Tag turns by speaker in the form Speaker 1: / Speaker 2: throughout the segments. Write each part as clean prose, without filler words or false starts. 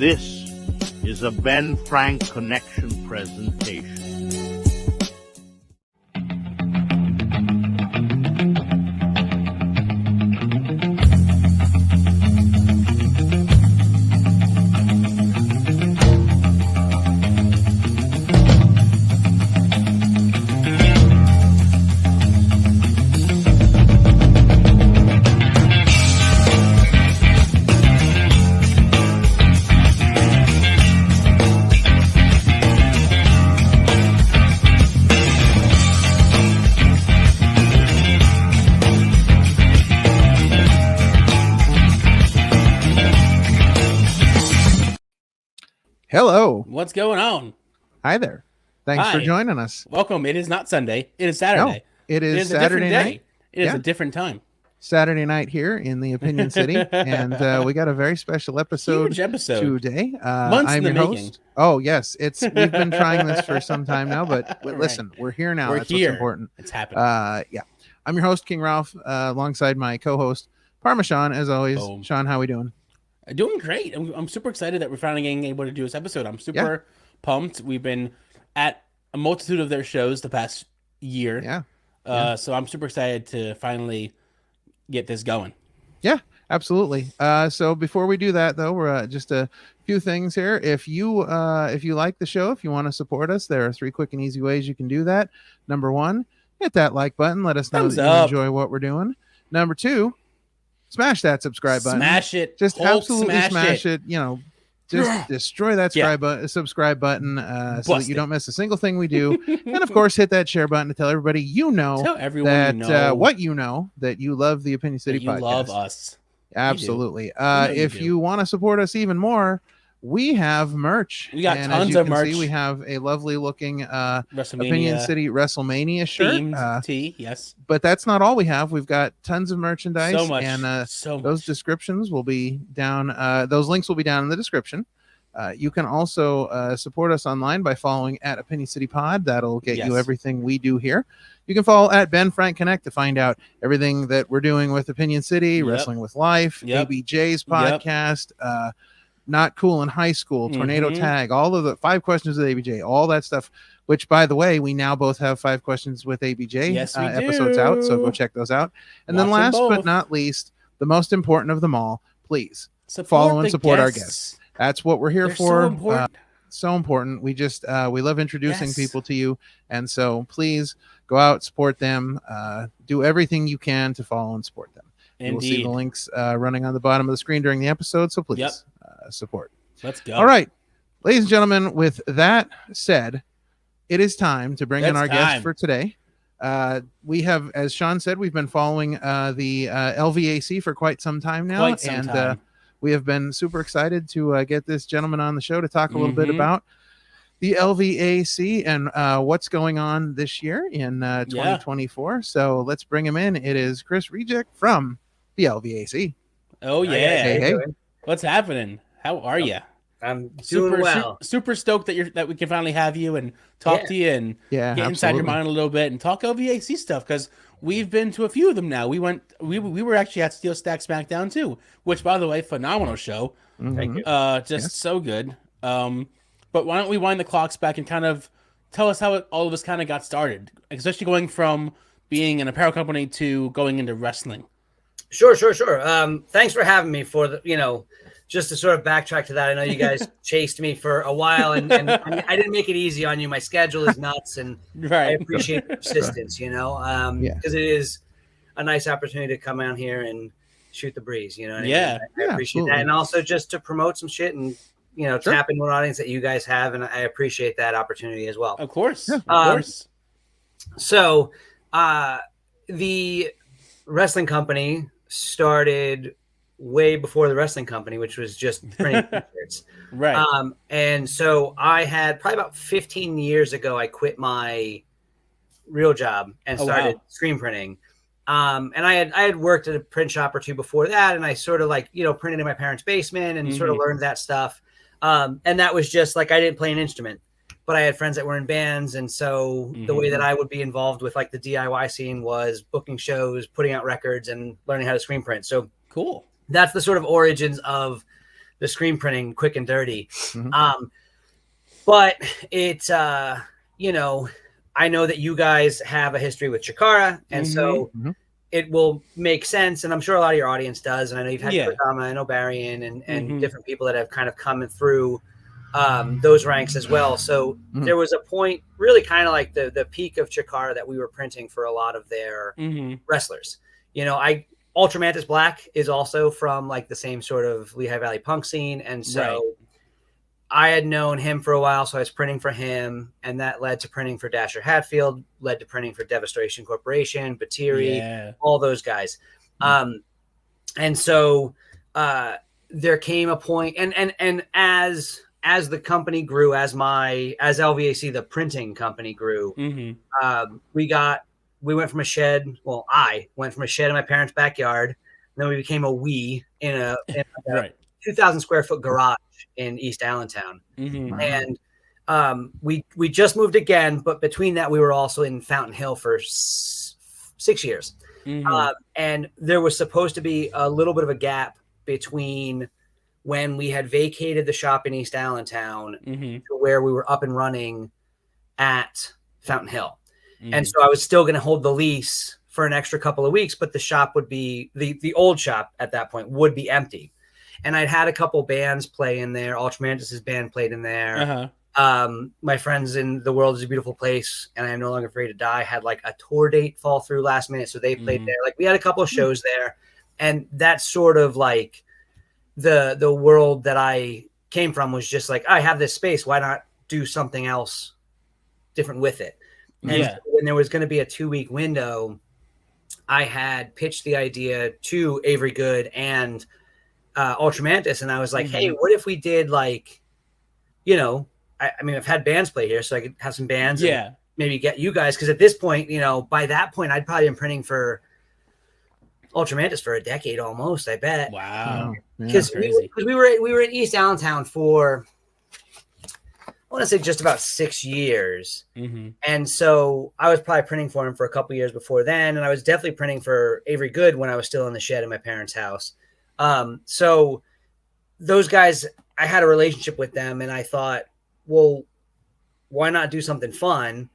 Speaker 1: This is a Ben Frank Connection presentation.
Speaker 2: Hello.
Speaker 3: What's going on?
Speaker 2: Hi there. Thanks for joining us.
Speaker 3: Welcome. It is not Sunday. It is Saturday.
Speaker 2: No, it is Saturday night.
Speaker 3: It is a different time.
Speaker 2: Saturday night here in the Opinion City. And we got a very special episode,
Speaker 3: Huge episode
Speaker 2: today.
Speaker 3: Months
Speaker 2: I'm
Speaker 3: in
Speaker 2: your
Speaker 3: the
Speaker 2: host.
Speaker 3: making.
Speaker 2: Oh, yes. We've been trying this for some time now, but listen, we're here now. That's
Speaker 3: here.
Speaker 2: What's important.
Speaker 3: It's happening.
Speaker 2: Yeah. I'm your host, King Ralph, alongside my co-host, Parmesan, as always.
Speaker 3: Boom.
Speaker 2: Sean, how we doing?
Speaker 3: Doing great. I'm super excited that we're finally getting able to do this episode. I'm super pumped. We've been at a multitude of their shows the past year. So I'm super excited to finally get this going.
Speaker 2: Yeah, absolutely. So before we do that, though, we're just a few things here. If you like the show, if you want to support us, there are 3 quick and easy ways you can do that. Number 1, hit that like button. Let us know
Speaker 3: Thumbs
Speaker 2: that
Speaker 3: up.
Speaker 2: you enjoy what we're doing. Number 2, smash that subscribe button.
Speaker 3: Smash it.
Speaker 2: Just
Speaker 3: Hulk,
Speaker 2: absolutely smash it. You know, just destroy that subscribe button so that you don't miss a single thing we do. And of course, hit that share button to tell everybody
Speaker 3: Tell everyone
Speaker 2: that you love the Opinion City podcast.
Speaker 3: You love us.
Speaker 2: Absolutely. If you want to support us even more, we have merch.
Speaker 3: We got tons of merch.
Speaker 2: We have a lovely looking Opinion City WrestleMania shirt.
Speaker 3: Themed tee, yes.
Speaker 2: But that's not all we have. We've got tons of merchandise.
Speaker 3: So much.
Speaker 2: And
Speaker 3: those
Speaker 2: much. Descriptions will be down. Those links will be down in the description. You can also support us online by following at Opinion City Pod. That'll get you everything we do here. You can follow at Ben Frank Connect to find out everything that we're doing with Opinion City, Wrestling with Life, ABJ's podcast, Not Cool in High School, Tornado Tag, all of the 5 questions with ABJ, all that stuff, which, by the way, we now both have 5 questions with ABJ episodes out, so go check those out. And then last but not least, the most important of them all, please follow and support our guests. That's what we're here for.
Speaker 3: So important.
Speaker 2: So important. We just we love introducing people to you, and so please go out, support them, do everything you can to follow and support them. You will see the links running on the bottom of the screen during the episode, so please support.
Speaker 3: Let's go.
Speaker 2: All right, ladies and gentlemen, with that said, it is time to bring in our guest for today. We have, as Sean said, we've been following the LVAC for quite some time now, we have been super excited to get this gentleman on the show to talk a little bit about the LVAC and what's going on this year in 2024. So let's bring him in. It is Chris Regec from the LVAC.
Speaker 3: Oh, yeah.
Speaker 2: Hey.
Speaker 3: What's happening? How are you?
Speaker 4: I'm doing well.
Speaker 3: Super stoked that we can finally have you and talk to you and get inside your mind a little bit and talk LVAC stuff, because we've been to a few of them now. We were actually at Steel Stack SmackDown too, which, by the way, phenomenal show.
Speaker 4: Thank you.
Speaker 3: So good. But why don't we wind the clocks back and kind of tell us how all of this kind of got started, especially going from being an apparel company to going into wrestling.
Speaker 4: Sure. Thanks for having me just to sort of backtrack to that. I know you guys chased me for a while and I didn't make it easy on you. My schedule is nuts and I appreciate the persistence, because it is a nice opportunity to come out here and shoot the breeze, I appreciate that. And also just to promote some shit and, tap into an audience that you guys have. And I appreciate that opportunity as well.
Speaker 3: Of course. Of course.
Speaker 4: So the wrestling company started way before the wrestling company, which was just printing t-shirts.
Speaker 3: Right.
Speaker 4: And so I had probably about 15 years ago, I quit my real job and started screen printing. And I had worked at a print shop or two before that. And I sort of printed in my parents' basement and sort of learned that stuff. And that was just I didn't play an instrument, but I had friends that were in bands. And so the way that I would be involved with the DIY scene was booking shows, putting out records and learning how to screen print. So
Speaker 3: cool.
Speaker 4: That's the sort of origins of the screen printing quick and dirty. But it's you know, I know that you guys have a history with Chikara, and so it will make sense. And I'm sure a lot of your audience does. And I know you've had Kodama, I know Barian and different people that have kind of come through those ranks as well. So there was a point, really kind of like the peak of Chikara, that we were printing for a lot of their wrestlers. You know, Ultra Mantis Black is also from like the same sort of Lehigh Valley punk scene, and so I had known him for a while, so I was printing for him, and that led to printing for Dasher Hatfield, led to printing for Devastation Corporation, Batiri, all those guys. And so there came a point, and as the company grew, as LVAC, the printing company grew, we went from a shed. Well, I went from a shed in my parents' backyard, and then we became a in a 2,000 square foot garage in East Allentown. And we just moved again, but between that, we were also in Fountain Hill for 6 years. And there was supposed to be a little bit of a gap between when we had vacated the shop in East Allentown to where we were up and running at Fountain Hill. And so I was still going to hold the lease for an extra couple of weeks, but the shop would be the old shop at that point would be empty. And I'd had a couple bands play in there. Ultra Mantis' band played in there. My friends in The World Is a Beautiful Place and I Am No Longer Afraid to Die had like a tour date fall through last minute. So they played there. Like we had a couple of shows there. And that's sort of like the world that I came from, was just like, I have this space. Why not do something else different with it? And so when there was going to be a 2-week window, I had pitched the idea to Avery Good and Ultra Mantis, and I was like, hey, what if we did like, you know, I mean, I've had bands play here, so I could have some bands and maybe get you guys, because at this point, you know, by that point, I'd probably been printing for Ultra Mantis for a decade almost, I bet.
Speaker 3: Wow.
Speaker 4: Because we were in East Allentown for, I want to say, just about 6 years. And so I was probably printing for him for a couple years before then. And I was definitely printing for Avery Good when I was still in the shed in my parents' house. So those guys, I had a relationship with them, and I thought, well, why not do something fun?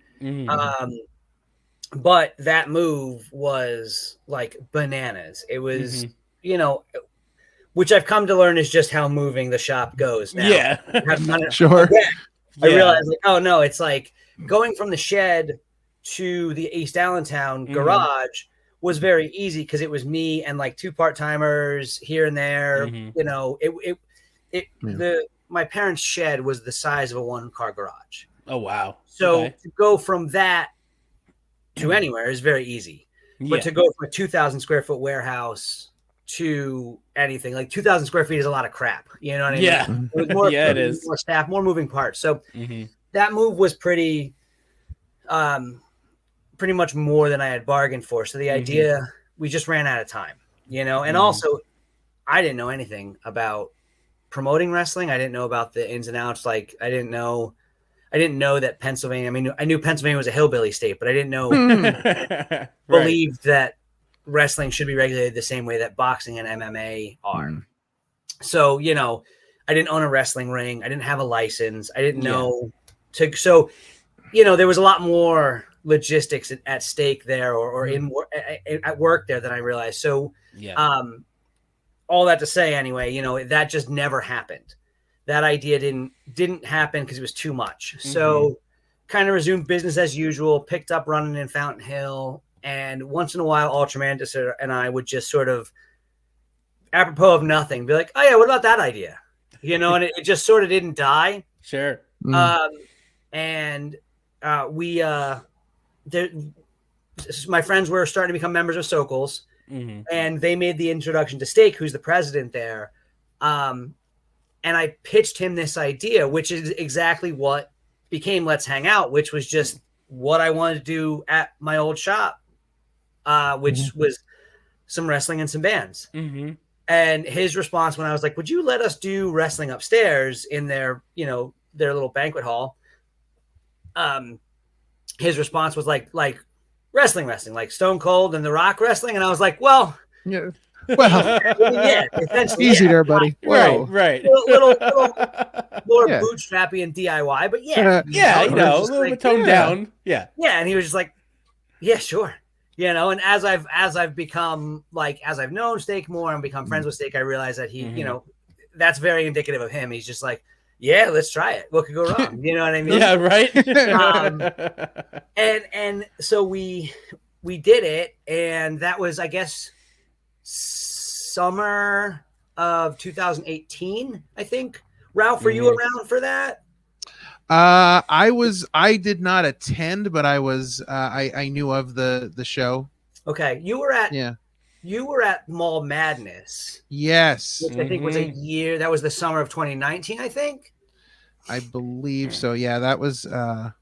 Speaker 4: But that move was like bananas. It was, you know, which I've come to learn is just how moving the shop goes now.
Speaker 2: Sure.
Speaker 4: I realized, like, oh no, it's like going from the shed to the East Allentown garage was very easy because it was me and like 2 part-timers here and there. You know, my parents' shed was the size of a 1-car garage.
Speaker 3: Oh wow!
Speaker 4: So to go from that to anywhere is very easy, but to go from a 2,000 square foot warehouse to anything, like 2,000 square feet is a lot of crap. You know what I mean? It was more,
Speaker 3: it is
Speaker 4: more staff, more moving parts. So that move was pretty much more than I had bargained for. So the idea, we just ran out of time, you know, and also I didn't know anything about promoting wrestling. I didn't know about the ins and outs. Like I didn't know that Pennsylvania, I mean, I knew Pennsylvania was a hillbilly state, but I didn't know, believed that wrestling should be regulated the same way that boxing and MMA are. So, you know, I didn't own a wrestling ring. I didn't have a license. I didn't know so, you know, there was a lot more logistics at stake there or at work there than I realized. So, all that to say anyway, you know, that just never happened. That idea didn't happen because it was too much. So kind of resumed business as usual, picked up running in Fountain Hill. And once in a while, Ultra Mantis and I would just sort of, apropos of nothing, be like, oh yeah, what about that idea? You know, and it just sort of didn't die.
Speaker 3: Sure.
Speaker 4: And my friends were starting to become members of Sokals, and they made the introduction to Steak, who's the president there. And I pitched him this idea, which is exactly what became Let's Hang Out, which was just what I wanted to do at my old shop, which was some wrestling and some bands. And his response when I was like, would you let us do wrestling upstairs in their, you know, their little banquet hall? His response was like wrestling, like Stone Cold and The Rock wrestling. And I was like, well,
Speaker 2: Well,
Speaker 4: yeah, essentially,
Speaker 2: easy there, buddy. Whoa.
Speaker 3: Right.
Speaker 4: Little more bootstrappy and DIY, but yeah,
Speaker 3: a little bit toned down. Yeah,
Speaker 4: and he was just like, yeah, sure. And as I've become as I've known Steak more and become friends with Steak, I realize that he, that's very indicative of him. He's just like, yeah, let's try it. What could go wrong? You know what I mean?
Speaker 3: Yeah, right.
Speaker 4: And so we did it, and that was, I guess, summer of 2018. I think. Ralph, were you around for that?
Speaker 2: I did not attend, but I was I knew of the show.
Speaker 4: Okay. You were at Mall Madness.
Speaker 2: Yes.
Speaker 4: Which I think was a year. That was the summer of 2019, I think.
Speaker 2: I believe so. Yeah, that was that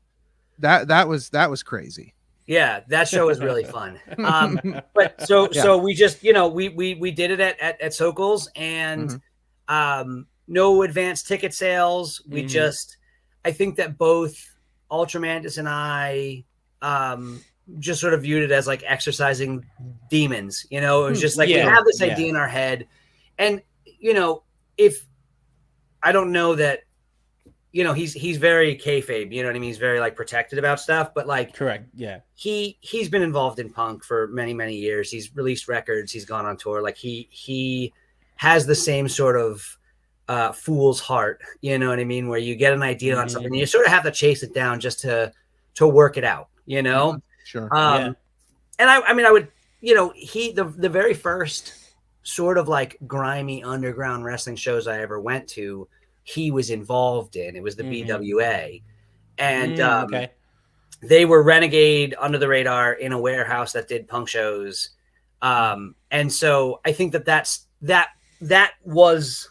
Speaker 2: was crazy.
Speaker 4: Yeah, that show was really fun. But so we just, we did it at Sokol's, and no advanced ticket sales. We I think that both Ultramantis and I just sort of viewed it as like exercising demons. It was just like we have this idea in our head, and if I don't know that, he's very kayfabe. You know what I mean? He's very like protected about stuff, but like
Speaker 3: correct, yeah.
Speaker 4: He's been involved in punk for many years. He's released records. He's gone on tour. Like he has the same sort of fool's heart, you know what I mean, where you get an idea on something and you sort of have to chase it down just to work it out,
Speaker 2: Sure.
Speaker 4: And I would, the very first sort of like grimy underground wrestling shows I ever went to, he was involved in. It was the BWA, and they were renegade, under the radar, in a warehouse that did punk shows, and so I think that was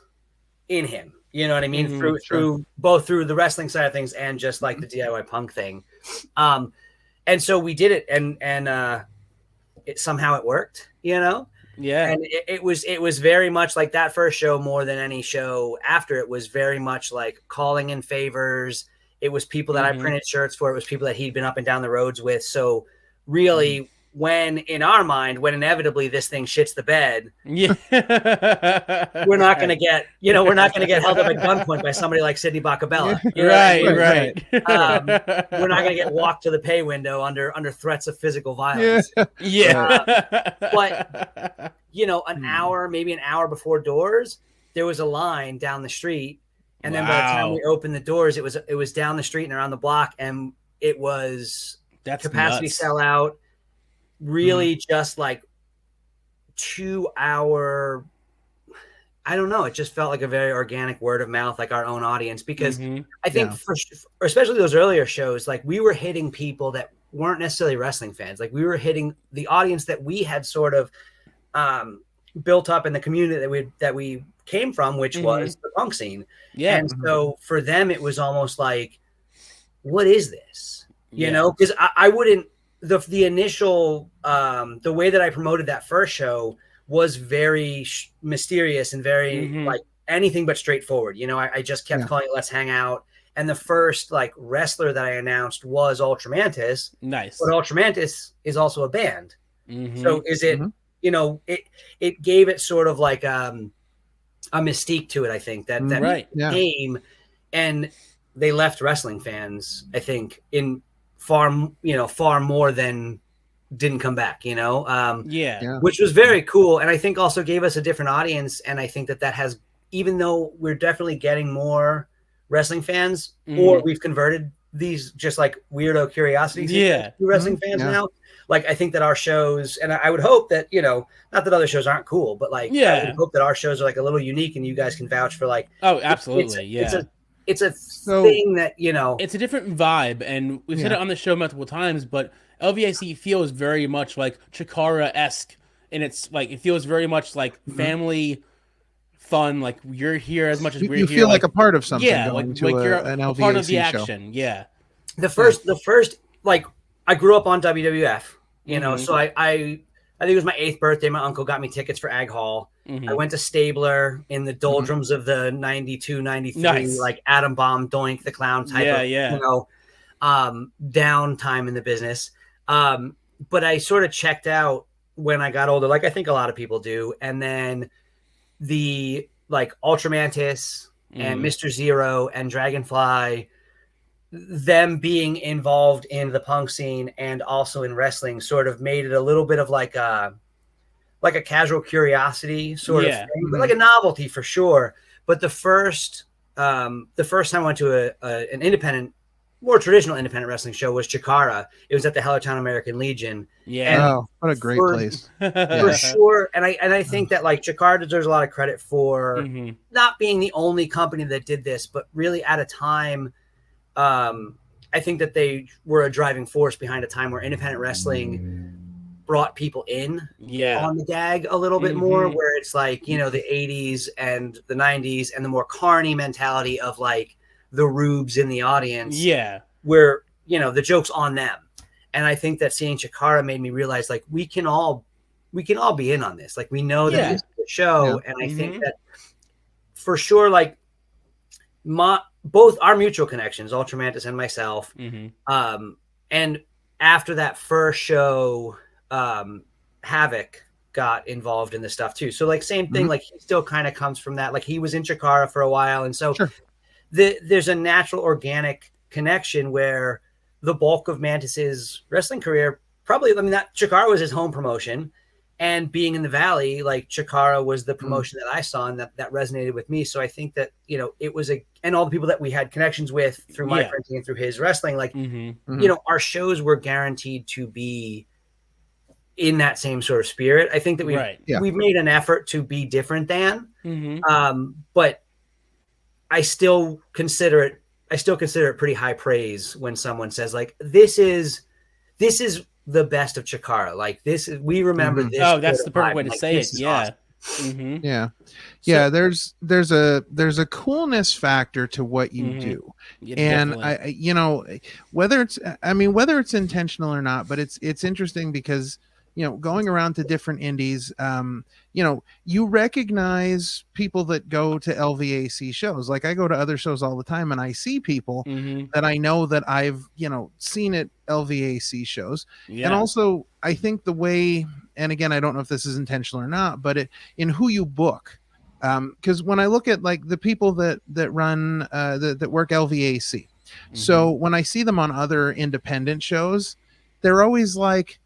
Speaker 4: in him, you know what I mean, through both through the wrestling side of things and just like the DIY punk thing, and so we did it, and it somehow it worked, and it was very much like that first show, more than any show after it, was very much like calling in favors. It was people that I printed shirts for. It was people that he'd been up and down the roads with. So really, when inevitably this thing shits the bed, we're not going to get, held up at gunpoint by somebody like Sidney Bacabella.
Speaker 3: Right.
Speaker 4: We're not going to get walked to the pay window under threats of physical violence.
Speaker 3: But
Speaker 4: maybe an hour before doors, there was a line down the street. And then by the time we opened the doors, it was down the street and around the block, and it was capacity sellout. Really just like 2 hour, I don't know. It just felt like a very organic word of mouth, like our own audience, because I think for especially those earlier shows, like we were hitting people that weren't necessarily wrestling fans. Like we were hitting the audience that we had sort of built up in the community that we came from, which was the punk scene. Yeah. And so for them, it was almost like, what is this? You know, because I wouldn't, the initial, the way that I promoted that first show was very mysterious and very like anything but straightforward. I just kept calling it Let's Hang Out. And the first like wrestler that I announced was Ultramantis. Nice. But Ultramantis is also a band. So is it, it gave it sort of like a mystique to it, I think, that came, and they left wrestling fans, I think, in far more than didn't come back, which was very cool. And I think also gave us a different audience. And I think that has, even though we're definitely getting more wrestling fans, or we've converted these just like weirdo curiosities to wrestling fans now. Like, I think that our shows, and I would hope that, not that other shows aren't cool, but like, I would hope that our shows are like a little unique, and you guys can vouch for like,
Speaker 3: oh, absolutely.
Speaker 4: It's a thing that,
Speaker 3: it's a different vibe. And we've said it on the show multiple times, but LVAC feels very much like Chikara-esque. And it's like, it feels very much like family fun. Like you're here as much as we're here.
Speaker 2: You feel like a part of something.
Speaker 3: Yeah. Like you're an LVAC part of the action. Show. Yeah.
Speaker 4: The first, like, I grew up on WWF, so I think it was my 8th birthday. My uncle got me tickets for Ag Hall. I went to Stabler in the doldrums of the 92, 93, like Atom Bomb, Doink the Clown type of, downtime in the business. But I sort of checked out when I got older, like I think a lot of people do. And then the like Ultramantis and Mr. Zero and Dragonfly, them being involved in the punk scene and also in wrestling sort of made it a little bit of like a casual curiosity sort of thing, but like a novelty for sure. But the first time I went to an independent, more traditional independent wrestling show was Chikara. It was at the Hellertown American Legion.
Speaker 3: Yeah.
Speaker 2: Oh, what a great place.
Speaker 4: For sure. And I think that like Chikara deserves a lot of credit for not being the only company that did this, but really at a time, I think that they were a driving force behind a time where independent wrestling brought people in on the gag a little bit more, where it's like, you know, the 80s and the 90s and the more carny mentality of like the rubes in the audience. Yeah. Where, you know, the joke's on them. And I think that seeing Chikara made me realize like we can all be in on this. Like we know that this is a show. And I think that for sure, like both our mutual connections, Ultramantis and myself. And after that first show, Havoc got involved in this stuff too. So like same thing, like he still kind of comes from that. Like he was in Chikara for a while. And so there's a natural organic connection where the bulk of Mantis's wrestling career, probably, I mean, that Chikara was his home promotion, and being in the Valley, like Chikara was the promotion that I saw and that resonated with me. So I think that, you know, it was and all the people that we had connections with through my printing and through his wrestling, like, you know, our shows were guaranteed to be in that same sort of spirit. I think that we've made an effort to be different than, but I still consider it pretty high praise when someone says like, this is the best of Chikara. Like this is, we remember this.
Speaker 3: Oh, that's the perfect way to
Speaker 4: like,
Speaker 3: say it. Yeah.
Speaker 2: Awesome. Yeah. There's a coolness factor to what you do. And definitely. You know, whether it's intentional or not, but it's interesting because, you know, going around to different indies, you know, you recognize people that go to LVAC shows. Like I go to other shows all the time and I see people that I know that I've, you know, seen at LVAC shows. And also I think the way, and again, I don't know if this is intentional or not, but in who you book. Because when I look at like the people that run, that work LVAC, so when I see them on other independent shows, they're always like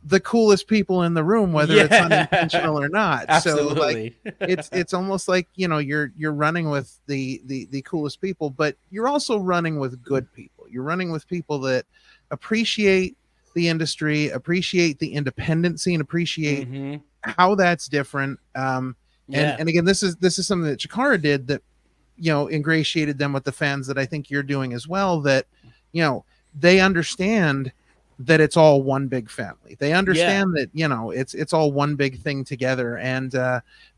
Speaker 2: the coolest people in the room, whether it's unintentional or not.
Speaker 3: Absolutely.
Speaker 2: So like it's almost like, you know, you're running with the coolest people, but you're also running with good people. You're running with people that appreciate the industry, appreciate the independent scene, appreciate how that's different. And again, this is something that Chikara did that, you know, ingratiated them with the fans that I think you're doing as well, that, you know, they understand that it's all one big family. They understand that, you know, it's all one big thing together. And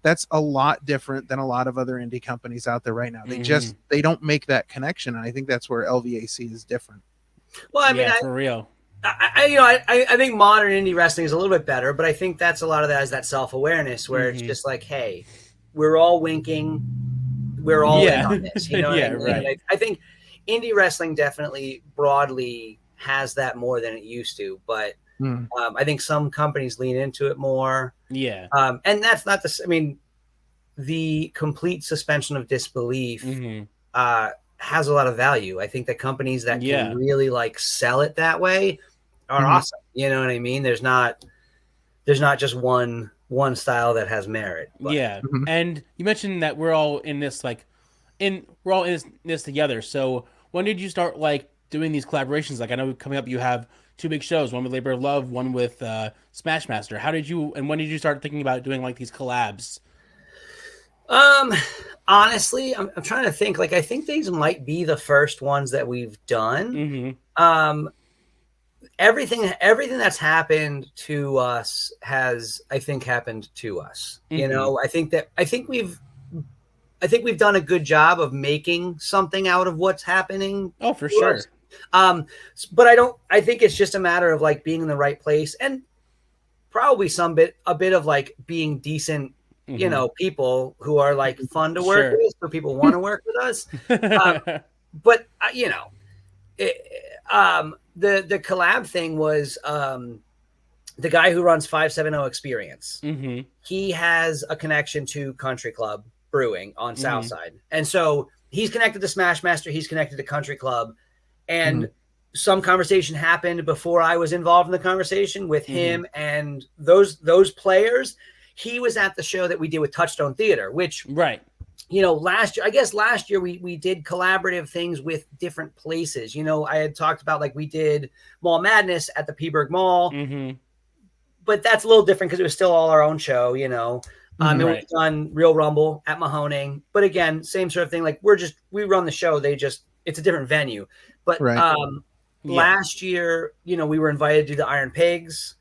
Speaker 2: that's a lot different than a lot of other indie companies out there right now. They don't make that connection. And I think that's where LVAC is different.
Speaker 4: Well, I mean,
Speaker 3: for real.
Speaker 4: I think modern indie wrestling is a little bit better, but I think that's a lot of that is that self-awareness where it's just like, hey, we're all winking. We're all in on this. You know what I mean?
Speaker 3: Right.
Speaker 4: I think indie wrestling definitely broadly has that more than it used to, but I think some companies lean into it more. And that's not I mean, the complete suspension of disbelief has a lot of value. I think that companies that can really like sell it that way are awesome. You know what I mean? There's not just one style that has merit. But.
Speaker 3: And you mentioned that we're all in this we're all in this together. So when did you start like doing these collaborations? Like I know coming up you have two big shows, one with Labor of Love, one with Smashmaster. When did you start thinking about doing like these collabs?
Speaker 4: Honestly, I'm trying to think. Like I think these might be the first ones that we've done. Everything that's happened to us has, I think, happened to us. You know, I think we've done a good job of making something out of what's happening.
Speaker 3: Oh, for sure.
Speaker 4: But I think it's just a matter of like being in the right place and probably a bit of like being decent, you know, people who are like fun to work with, so people want to work with us. But you know, the collab thing was the guy who runs 570 Experience, he has a connection to Country Club Brewing on Southside. And so he's connected to Smashmaster. He's connected to Country Club. And some conversation happened before I was involved in the conversation with him and those players. He was at the show that we did with Touchstone Theater, which, you know, last year we did collaborative things with different places. You know, I had talked about, like, we did Mall Madness at the Peaburg Mall, but that's a little different because it was still all our own show, you know. And we've done Real Rumble at Mahoning, but again, same sort of thing. Like, we run the show. It's a different venue. But last year, you know, we were invited to do the Iron Pigs.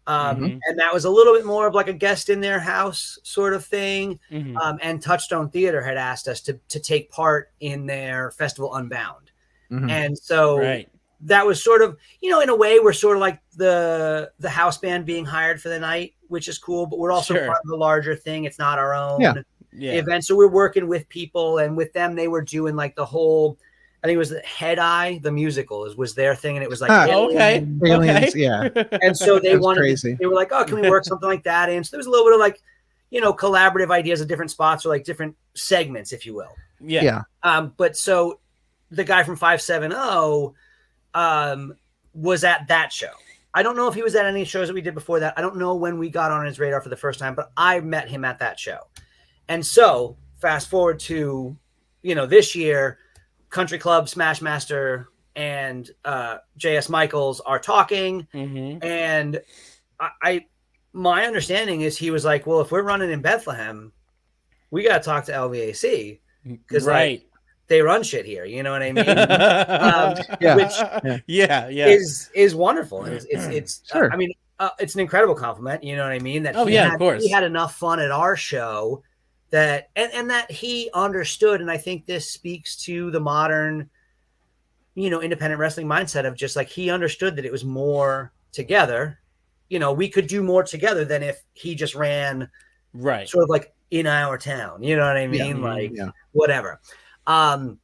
Speaker 4: And that was a little bit more of like a guest in their house sort of thing. And Touchstone Theater had asked us to take part in their festival Unbound. And so that was sort of, you know, in a way, we're sort of like the house band being hired for the night, which is cool, but we're also part of the larger thing. It's not our own event. So we're working with people, and with them, they were doing like the whole, I think it was the Head Eye, the musical was their thing. And it was like,
Speaker 2: aliens. Yeah.
Speaker 4: And so they they were like, oh, can we work something like that in? So there was a little bit of like, you know, collaborative ideas of different spots, or like different segments, if you will. But so the guy from 570 was at that show. I don't know if he was at any shows that we did before that. I don't know when we got on his radar for the first time, but I met him at that show. And so fast forward to, you know, this year, Country Club, Smashmaster, and J.S. Michaels are talking. And my understanding is he was like, well, if we're running in Bethlehem, we got to talk to LVAC because like, they run shit here. You know what I mean? Which is wonderful. It's I mean, it's an incredible compliment. You know what I mean? That
Speaker 3: of course.
Speaker 4: He had enough fun at our show that, and that he understood. And I think this speaks to the modern, you know, independent wrestling mindset of just like, he understood that it was more together. You know, we could do more together than if he just ran sort of like in our town. You know what I mean? Whatever. So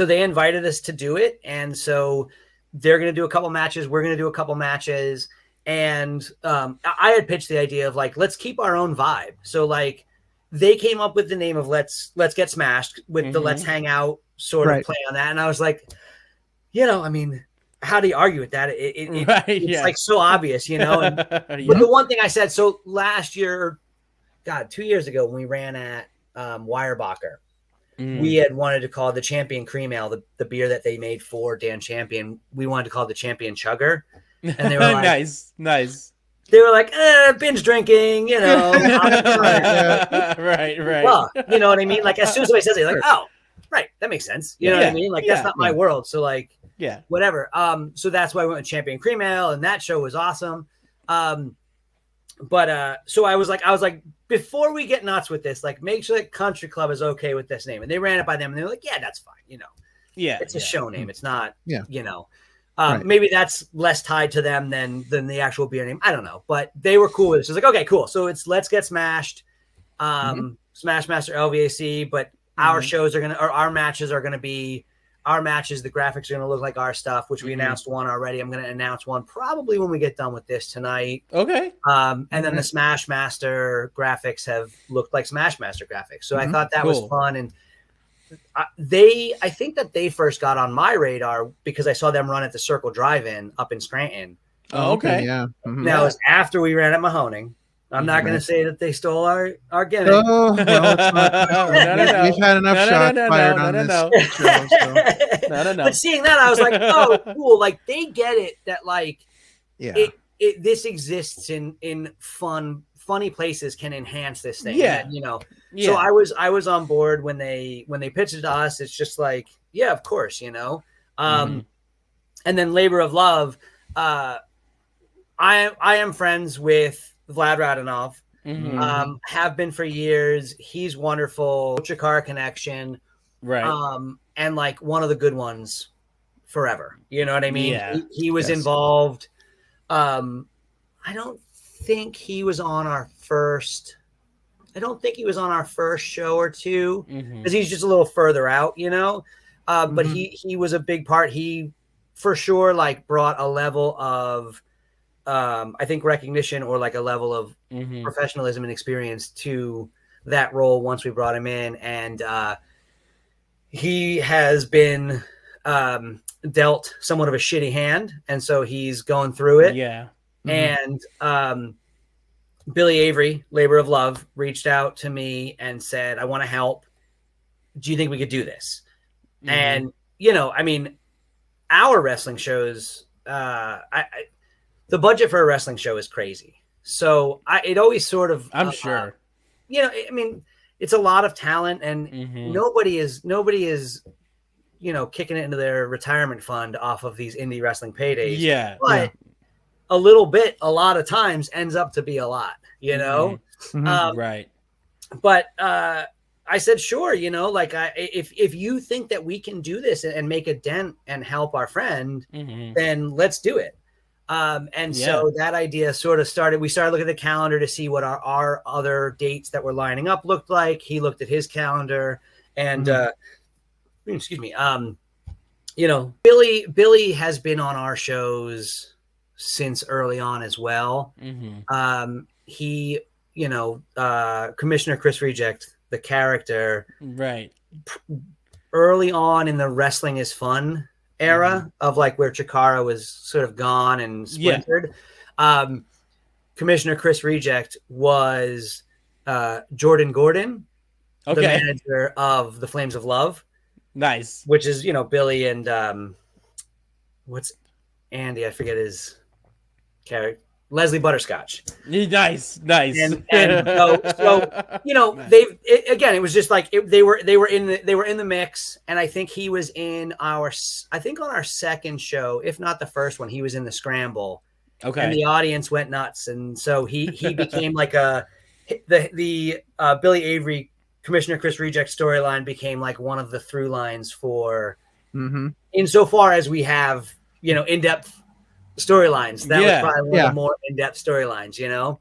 Speaker 4: they invited us to do it. And so they're going to do a couple matches. We're going to do a couple matches. And I had pitched the idea of like, let's keep our own vibe. So like they came up with the name of Let's Get Smashed with the Let's Hang Out sort of play on that. And I was like, you know, I mean, how do you argue with that? It's like so obvious, you know? And, but the one thing I said, so last year, 2 years ago when we ran at Weyerbacher, we had wanted to call the Champion Cream Ale, the beer that they made for Dan Champion. We wanted to call it the Champion Chugger. And they were like,
Speaker 3: nice.
Speaker 4: They were like, binge drinking, you know.
Speaker 3: Right.
Speaker 4: Well, you know what I mean? Like, as soon as somebody says it, like, oh, right, that makes sense. You know what I mean? Like, that's not my world. So, like, whatever. So that's why I went with Champion Cream Ale, and that show was awesome. But so I was like, before we get nuts with this, like, make sure that Country Club is okay with this name. And they ran it by them, and they were like, yeah, that's fine. You know, it's a show name. It's not, you know, maybe that's less tied to them than the actual beer name. I don't know, but they were cool with it. So it's like, okay, cool. So it's Let's Get Smashed, Smashmaster LVAC, but our shows are our matches are gonna be our matches. The graphics are gonna look like our stuff, which we announced one already. I'm gonna announce one probably when we get done with this tonight.
Speaker 3: Okay.
Speaker 4: And then the Smashmaster graphics have looked like Smashmaster graphics. So I thought that was fun. And I think that they first got on my radar because I saw them run at the Circle Drive-In up in Scranton.
Speaker 3: Oh, okay.
Speaker 2: Yeah.
Speaker 4: Now, it was after we ran at Mahoning. I'm not going to say that they stole our gimmick.
Speaker 2: Oh, well, it's not, we've had enough shots fired on this show. So.
Speaker 4: But seeing that, I was like, oh, cool. Like, they get it that, like, this exists in funny places can enhance this thing.
Speaker 3: Yeah.
Speaker 4: And, you know, so I was on board when they pitched it to us. It's just like, yeah, of course, you know. And then Labor of Love, I am friends with Vlad Radonov, have been for years. He's wonderful. Chikara connection.
Speaker 3: Right.
Speaker 4: And like one of the good ones forever. You know what I mean?
Speaker 3: Yeah.
Speaker 4: He was involved. I don't think he was on our first show or two because he's just a little further out, you know. But he was a big part. He for sure like brought a level of I think recognition or like a level of professionalism and experience to that role once we brought him in. And he has been dealt somewhat of a shitty hand, and so he's going through it.
Speaker 3: Yeah.
Speaker 4: And Billy Avery, Labor of Love, reached out to me and said, I want to help. Do you think we could do this? And, you know, I mean, our wrestling shows, the budget for a wrestling show is crazy. So it always sort of,
Speaker 3: I'm sure,
Speaker 4: you know, I mean, it's a lot of talent, and nobody is, you know, kicking it into their retirement fund off of these indie wrestling paydays.
Speaker 3: Yeah.
Speaker 4: But a little bit, a lot of times ends up to be a lot, you know?
Speaker 3: Right.
Speaker 4: But I said, sure, you know, like if you think that we can do this and make a dent and help our friend, then let's do it. And so that idea sort of started. We started looking at the calendar to see what our other dates that were lining up looked like. He looked at his calendar, and excuse me, you know, Billy has been on our shows since early on as well. He, you know, Commissioner Chris Regec, the character,
Speaker 3: right,
Speaker 4: early on in the Wrestling is Fun era of like where Chikara was sort of gone and splintered. Commissioner Chris Regec was Jordan Gordon, the manager of the Flames of Love.
Speaker 3: Nice.
Speaker 4: Which is, you know, Billy and what's Andy? I forget his character. Leslie Butterscotch.
Speaker 3: Nice.
Speaker 4: And so you know, it was just like they were in the mix, and I think he was in on our second show, if not the first one, he was in the Scramble. Okay. And the audience went nuts, and so he became like the Billy Avery Commissioner Chris Regec storyline became like one of the through lines for insofar as we have, you know, in-depth storylines. That was probably one of the more in-depth storylines, you know.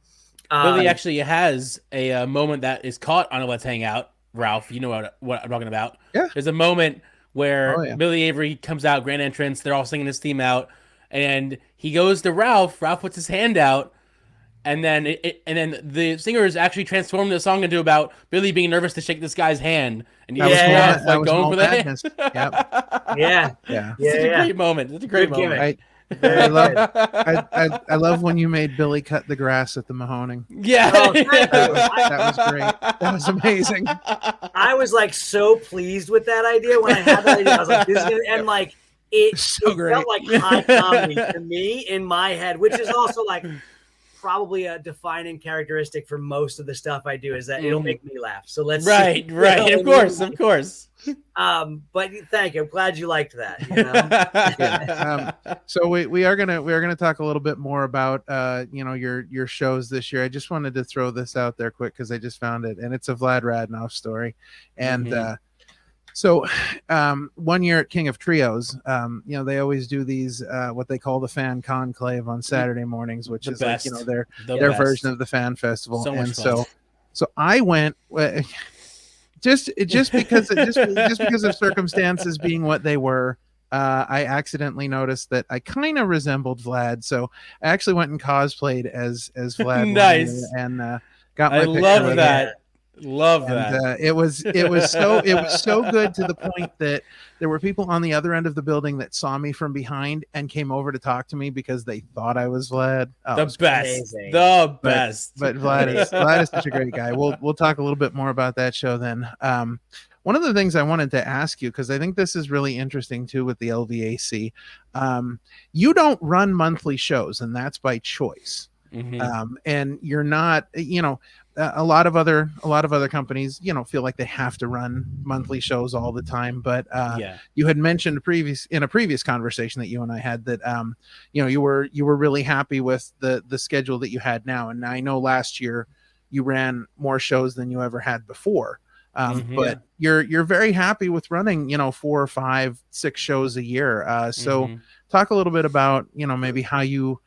Speaker 3: Billy actually has a moment that is caught on a Let's Hang Out. Ralph, you know what I'm talking about. Yeah. There's a moment where Billy Avery comes out, grand entrance, they're all singing his theme out, and he goes to Ralph puts his hand out, and then the singers actually transformed the song into about Billy being nervous to shake this guy's hand, and he was going for the hand. It's a great moment. It's a great moment.
Speaker 2: I love when you made Billy cut the grass at the Mahoning.
Speaker 3: Yeah,
Speaker 2: that was great. That was amazing.
Speaker 4: I was like so pleased with that idea when I had that idea. I was like, "This is gonna," and like it felt like high comedy to me in my head, which is also like probably a defining characteristic for most of the stuff I do is that it'll make me laugh. So let's
Speaker 3: right. Of course.
Speaker 4: But thank you. I'm glad you liked that. You know?
Speaker 2: So we are gonna talk a little bit more about you know, your shows this year. I just wanted to throw this out there quick because I just found it, and it's a Vlad Radnoff story. And so 1 year at King of Trios, you know, they always do these what they call the fan conclave on Saturday mornings, which is like, you know, their version of the fan festival. So I went just because of circumstances being what they were. I accidentally noticed that I kind of resembled Vlad, so I actually went and cosplayed as Vlad.
Speaker 3: Nice.
Speaker 2: And got my
Speaker 3: I
Speaker 2: picture
Speaker 3: love
Speaker 2: with
Speaker 3: that. Love
Speaker 2: and,
Speaker 3: that.
Speaker 2: It was so good to the point that there were people on the other end of the building that saw me from behind and came over to talk to me because they thought I was Vlad.
Speaker 3: The best.
Speaker 2: But Vlad is such a great guy. We'll talk a little bit more about that show then. One of the things I wanted to ask you, because I think this is really interesting too with the LVAC, you don't run monthly shows, and that's by choice. And you're not, you know, a lot of other companies, you know, feel like they have to run monthly shows all the time. But you had mentioned in a previous conversation that you and I had that you know, you were really happy with the schedule that you had now. And I know last year you ran more shows than you ever had before. But you're very happy with running, you know, 4 or 5, 6 shows a year. So talk a little bit about, you know, maybe how you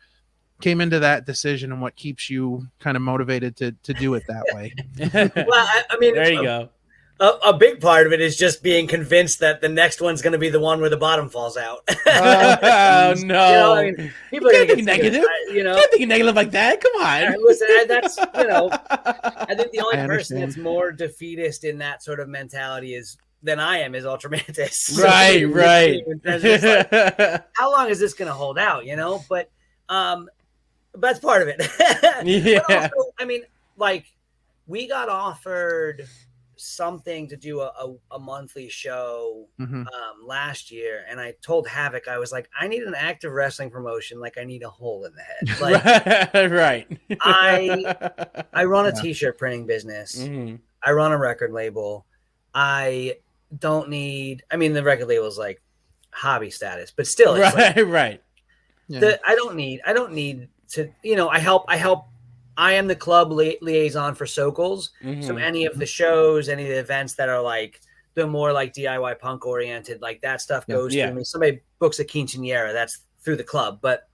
Speaker 2: came into that decision and what keeps you kind of motivated to do it that way.
Speaker 4: Well, I mean,
Speaker 3: there you go.
Speaker 4: a big part of it is just being convinced that the next one's going to be the one where the bottom falls out.
Speaker 3: Oh, no.
Speaker 4: You know, I mean, people
Speaker 3: you
Speaker 4: are
Speaker 3: can't
Speaker 4: going to
Speaker 3: think
Speaker 4: get
Speaker 3: negative.
Speaker 4: you know,
Speaker 3: You can't think negative like that. Come on.
Speaker 4: listen, that's, you know, I think the only person that's more defeatist in that sort of mentality than I am is Ultramantis. So,
Speaker 3: right.
Speaker 4: Like, how long is this going to hold out, you know? But that's part of it.
Speaker 3: Yeah.
Speaker 4: But also, I mean, like, we got offered something to do a monthly show last year, and I told Havoc, I was like, I need an active wrestling promotion, like I need a hole in the head. Like,
Speaker 3: right.
Speaker 4: I run a t-shirt printing business. Mm-hmm. I run a record label. I don't need, I mean, the record label is like hobby status, but still, it's
Speaker 3: right.
Speaker 4: Yeah. I don't need to, you know, I am the club liaison for Sokals. Mm-hmm. So any of the shows, any of the events that are like the more like DIY punk oriented, like that stuff goes through me. Somebody books a quinceanera, that's through the club, but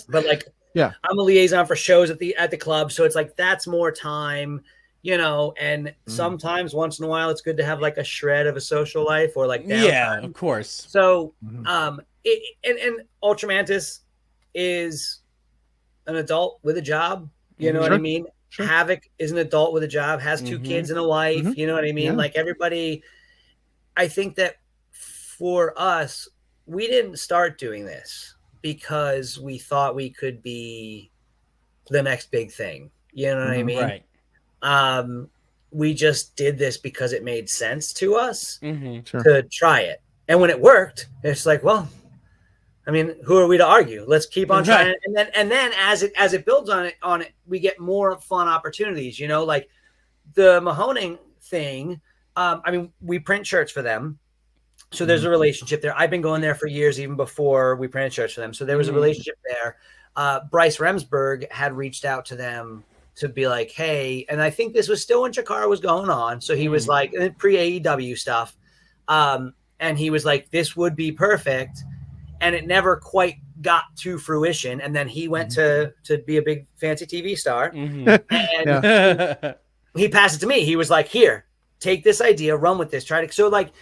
Speaker 4: like, I'm a liaison for shows at the club. So it's like, that's more time, you know, and sometimes once in a while, it's good to have like a shred of a social life or like downtime.
Speaker 3: Yeah, of course.
Speaker 4: So, and Ultramantis is an adult with a job. You know what I mean? Sure. Havoc is an adult with a job, has 2 kids and a wife. You know what I mean? Yeah. Like everybody, I think that for us, we didn't start doing this because we thought we could be the next big thing. You know what I mean? Right. We just did this because it made sense to us to try it. And when it worked, it's like, well, I mean, who are we to argue? Let's keep on trying. And then as it builds on it, we get more fun opportunities, you know, like the Mahoning thing. I mean, we print shirts for them. So there's a relationship there. I've been going there for years, even before we printed shirts for them. So there was a relationship there. Bryce Remsburg had reached out to them to be like, hey, and I think this was still when Chikara was going on. So he was like, pre-AEW stuff. And he was like, this would be perfect. And it never quite got to fruition. And then he went to be a big fancy TV star. And he passed it to me. He was like, here, take this idea, run with this, try to. So like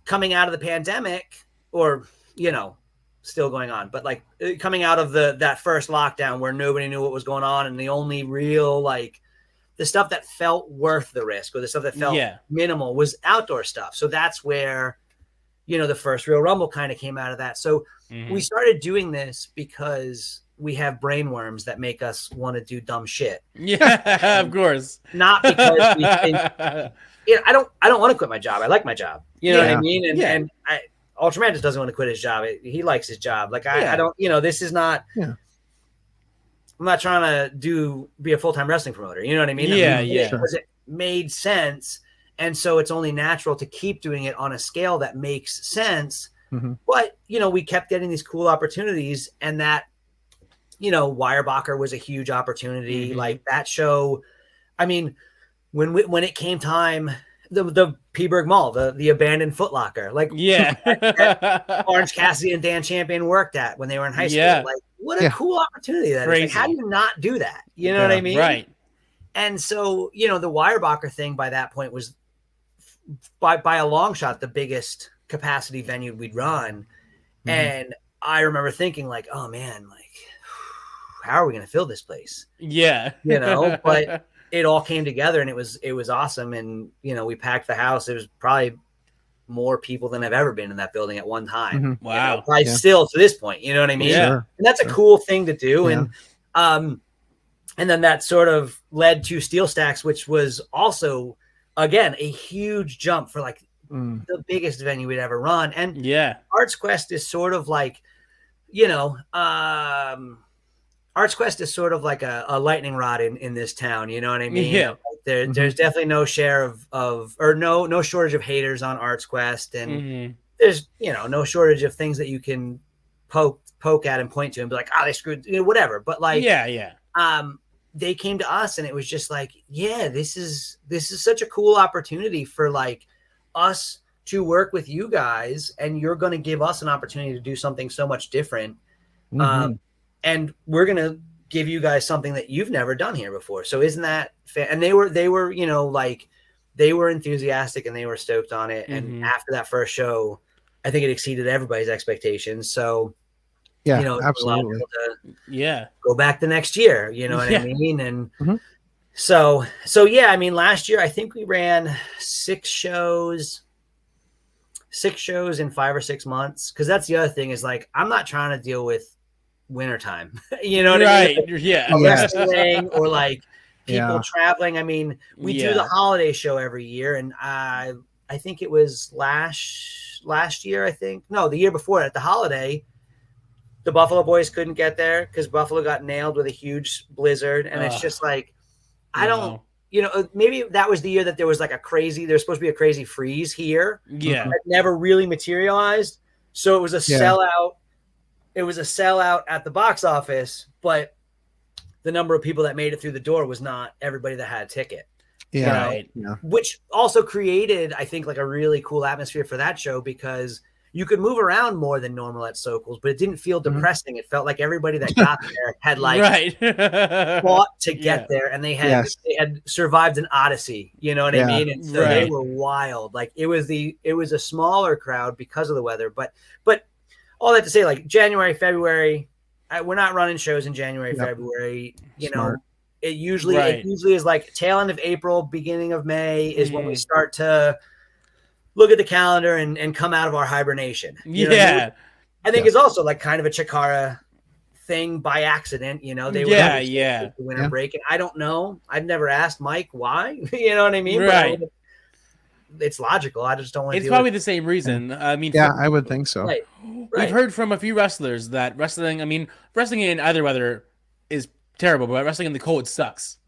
Speaker 4: coming out of the pandemic, or, you know, still going on, but like coming out of that first lockdown where nobody knew what was going on. And the only real, like the stuff that felt worth the risk or the stuff that felt minimal was outdoor stuff. So that's where, you know, the first Real Rumble kind of came out of that. So we started doing this because we have brainworms that make us want to do dumb shit.
Speaker 3: Yeah, of course.
Speaker 4: Not because we think, I don't want to quit my job. I like my job. You know what I mean? And Ultramantis doesn't want to quit his job. He likes his job. Like I don't, you know, this is not, I'm not trying to be a full-time wrestling promoter. You know what I mean? Because it made sense. And so it's only natural to keep doing it on a scale that makes sense. But, you know, we kept getting these cool opportunities, and that, you know, Weyerbacher was a huge opportunity. Like that show. I mean, when it came time, the Peaburg Mall, the abandoned Foot Locker, like that Orange Cassidy and Dan Champion worked at when they were in high school. Like what a cool opportunity that is. Like, how do you not do that? You know what I mean? Right. And so, you know, the Weyerbacher thing by that point was by a long shot the biggest capacity venue we'd run. And I remember thinking like, oh man, like how are we going to fill this place? Yeah. You know, but it all came together and it was awesome. And, you know, we packed the house. It was probably more people than I've ever been in that building at one time. Wow. You know, probably still to this point, you know what I mean? And that's a cool thing to do. And then that sort of led to Steel Stacks, which was also, again, a huge jump for like the biggest venue we'd ever run. And Arts Quest is sort of like, you know, Arts Quest is sort of like a lightning rod in this town. You know what I mean? There's definitely no share or no shortage of haters on Arts Quest. And there's, you know, no shortage of things that you can poke at and point to and be like, oh, they screwed, you know, whatever. But like, they came to us and it was just like, this is such a cool opportunity for like us to work with you guys, and you're going to give us an opportunity to do something so much different. And we're going to give you guys something that you've never done here before. So isn't that fair? And they were, you know, like they were enthusiastic and they were stoked on it. And after that first show, I think it exceeded everybody's expectations. So,
Speaker 2: yeah,
Speaker 4: you know,
Speaker 2: absolutely.
Speaker 4: Go back the next year, you know what I mean? And so yeah, I mean, last year I think we ran 6 shows in 5 or 6 months. Cause that's the other thing is like, I'm not trying to deal with wintertime, you know what I mean? Like, wrestling or like people traveling. I mean, we do the holiday show every year. And I think it was last year, the year before at the holiday, the Buffalo boys couldn't get there because Buffalo got nailed with a huge blizzard. And it's just like, I don't, you know, maybe that was the year that there was like there's supposed to be a crazy freeze here.
Speaker 3: Yeah.
Speaker 4: That never really materialized. So it was a sellout. It was a sellout at the box office, but the number of people that made it through the door was not everybody that had a ticket.
Speaker 2: Yeah.
Speaker 4: You know? Which also created, I think, like a really cool atmosphere for that show because you could move around more than normal at Sokol, but it didn't feel depressing. It felt like everybody that got there had like fought to get there, and they had survived an odyssey. You know what I mean? And so they were wild. Like it was a smaller crowd because of the weather, but all that to say, like January, February, we're not running shows in January, February. You know, it usually is like tail end of April, beginning of May is when we start to look at the calendar and come out of our hibernation. You know what I mean? I think it's also like kind of a Chikara thing by accident. You know, they were the winter break, and I don't know. I've never asked Mike why. You know what I mean?
Speaker 3: Right.
Speaker 4: But it's logical. I just don't want to.
Speaker 3: It's probably the same reason. I mean,
Speaker 2: I would think so.
Speaker 4: Right.
Speaker 3: We've heard from a few wrestlers that wrestling in either weather is terrible, but wrestling in the cold sucks.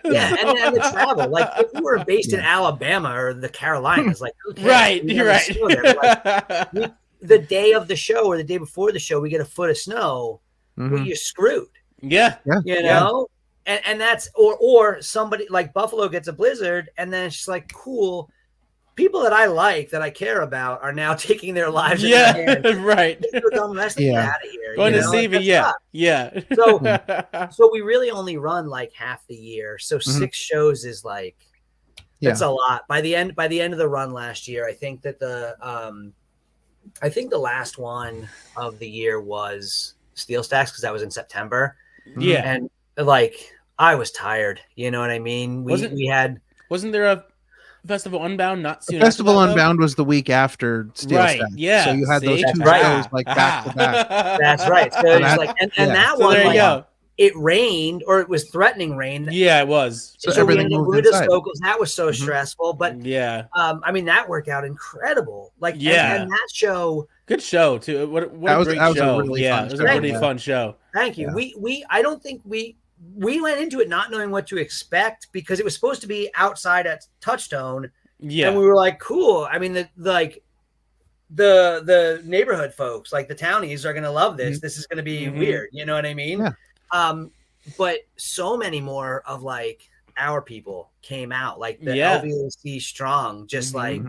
Speaker 4: Yeah, and the travel. Like if we were based in Alabama or the Carolinas, like
Speaker 3: you're right.
Speaker 4: Like, the day of the show or the day before the show, we get a foot of snow. Well, you're screwed.
Speaker 3: Yeah.
Speaker 4: You know, and that's or somebody like Buffalo gets a blizzard, and then it's just like cool. People that I like, that I care about, are now taking their lives in their hands.
Speaker 3: Right.
Speaker 4: Get out of here.
Speaker 3: Going to save it, yeah.
Speaker 4: So we really only run like half the year. So 6 shows is like that's a lot. By the end of the run last year, I think that the last one of the year was Steel Stacks because that was in September.
Speaker 3: Yeah,
Speaker 4: and like I was tired. You know what I mean?
Speaker 3: Wasn't there a Festival Unbound not soon
Speaker 2: Festival Unbound was the week after Steel Stacks.
Speaker 3: Yeah.
Speaker 2: So you had those 2 shows like back to back.
Speaker 4: That's right. So it's like and that one like, it rained or it was threatening rain.
Speaker 3: Yeah, it was.
Speaker 4: So everything moved inside. That was so stressful. But I mean that worked out incredible. Like and that show.
Speaker 3: Good show too. What a great show. It was a really fun show.
Speaker 4: Thank you. Yeah. I don't think we went into it not knowing what to expect because it was supposed to be outside at Touchstone. Yeah. And we were like, cool. I mean, the neighborhood folks, like the townies are going to love this. This is going to be weird. You know what I mean? Yeah. But so many more of like our people came out, like the LVAC strong, just like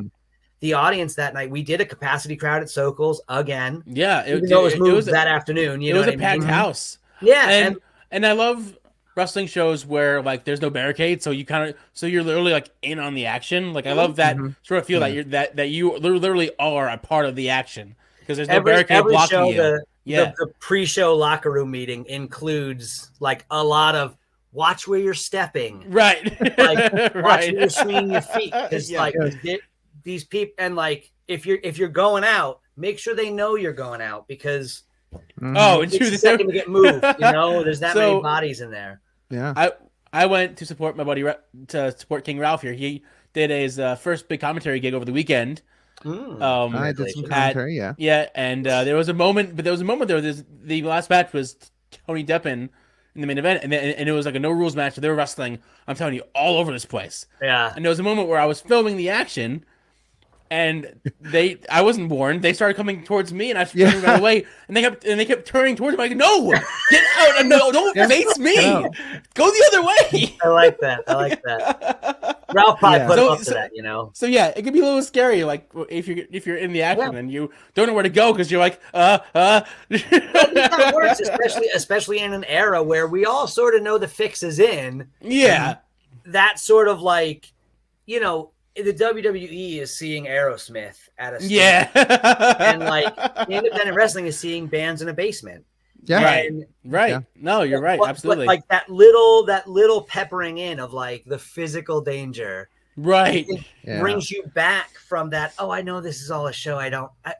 Speaker 4: the audience that night. We did a capacity crowd at Sokol's again.
Speaker 3: Yeah.
Speaker 4: It was moved that afternoon.
Speaker 3: It was a packed house.
Speaker 4: Yeah.
Speaker 3: And I love wrestling shows where like there's no barricade, so you're literally like in on the action. Like I love that sort of feel that you literally are a part of the action because there's no barricade blocking you.
Speaker 4: The pre-show locker room meeting includes like a lot of watch where you're stepping,
Speaker 3: right?
Speaker 4: Like watch where you're swinging your feet because like these people and like if you're going out, make sure they know you're going out because. It's a second to get moved. You know, there's that many bodies in there.
Speaker 2: Yeah,
Speaker 3: I went to support my buddy to support King Ralph here. He did his first big commentary gig over the weekend.
Speaker 2: I did some commentary,
Speaker 3: and there was a moment there. The last match was Tony Deppen in the main event, and it was like a no rules match. So they were wrestling. I'm telling you, all over this place.
Speaker 4: Yeah,
Speaker 3: and there was a moment where I was filming the action. And I wasn't warned. They started coming towards me, and I turned right away. And they kept turning towards me. Like, no, get out! No, don't face me. Go the other way.
Speaker 4: I like that. Ralph probably put up to that, you know.
Speaker 3: So yeah, it can be a little scary, like if you're in the action and you don't know where to go because you're like, I think
Speaker 4: that works, especially in an era where we all sort of know the fix is in.
Speaker 3: Yeah,
Speaker 4: that sort of like, you know. the WWE is seeing Aerosmith at a
Speaker 3: stage.
Speaker 4: And like independent wrestling is seeing bands in a basement.
Speaker 2: Yeah.
Speaker 3: Right. Yeah. No, you're right. Absolutely.
Speaker 4: But like that little peppering in of like the physical danger.
Speaker 3: Right.
Speaker 4: It brings you back from that. Oh, I know this is all a show.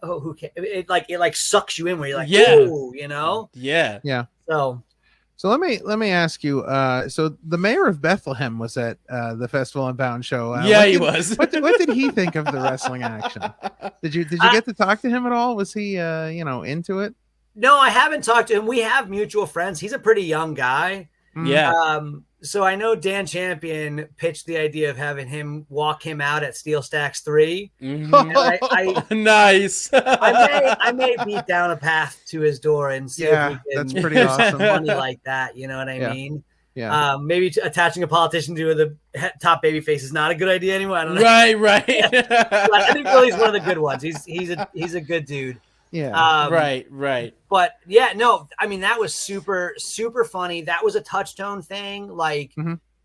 Speaker 4: Who cares? It like sucks you in where you're like, oh, you know?
Speaker 3: Yeah.
Speaker 2: Yeah.
Speaker 4: So
Speaker 2: let me ask you. So the mayor of Bethlehem was at the Festival Unbound show.
Speaker 3: He was.
Speaker 2: What did he think of the wrestling action? Did you get to talk to him at all? Was he into it?
Speaker 4: No, I haven't talked to him. We have mutual friends. He's a pretty young guy.
Speaker 3: Yeah.
Speaker 4: So I know Dan Champion pitched the idea of having him walk him out at Steel Stacks 3.
Speaker 3: Mm-hmm. Nice.
Speaker 4: I may beat down a path to his door and see if we can
Speaker 2: that's pretty awesome.
Speaker 4: money like that. You know what I mean?
Speaker 2: Yeah.
Speaker 4: Maybe attaching a politician to the top baby face is not a good idea anymore. I don't know.
Speaker 3: Right.
Speaker 4: I think Billy's one of the good ones. He's a good dude.
Speaker 2: Yeah.
Speaker 3: Right.
Speaker 4: But yeah, no, I mean, that was super, super funny. That was a Touchstone thing. Like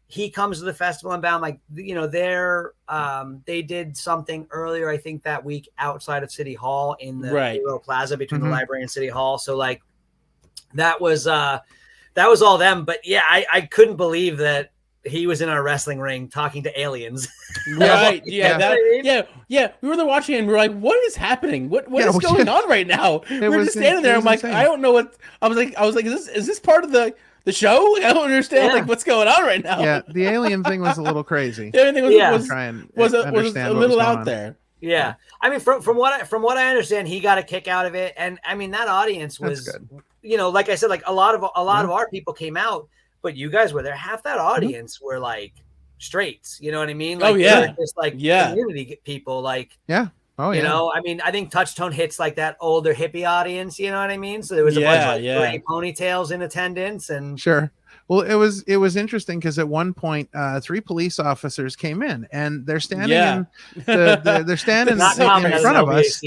Speaker 4: he comes to the Festival Unbound, like, they did something earlier, I think that week outside of City Hall in the Hero Plaza between the library and City Hall. So like that was all them. But yeah, I couldn't believe that he was in our wrestling ring talking to aliens.
Speaker 3: Right. Yeah. We were there watching and we were like, what is happening? What is going on right now? We're just standing there. I'm like, insane. I don't know what I was like, is this part of the show? I don't understand like what's going on right now.
Speaker 2: Yeah. The alien thing was a little crazy.
Speaker 3: The alien thing was a little out there.
Speaker 4: Yeah. I mean, from what I understand, he got a kick out of it. And I mean, that audience was, like I said, like a lot of our people came out, but you guys were there. Half that audience were like straights. You know what I mean? Like, just like community people. Like, you know, I mean, I think Touchstone hits like that older hippie audience. You know what I mean? So there was a bunch of gray ponytails in attendance, and
Speaker 2: sure. Well, it was interesting because at one point, 3 police officers came in and they're standing they're standing in front of us.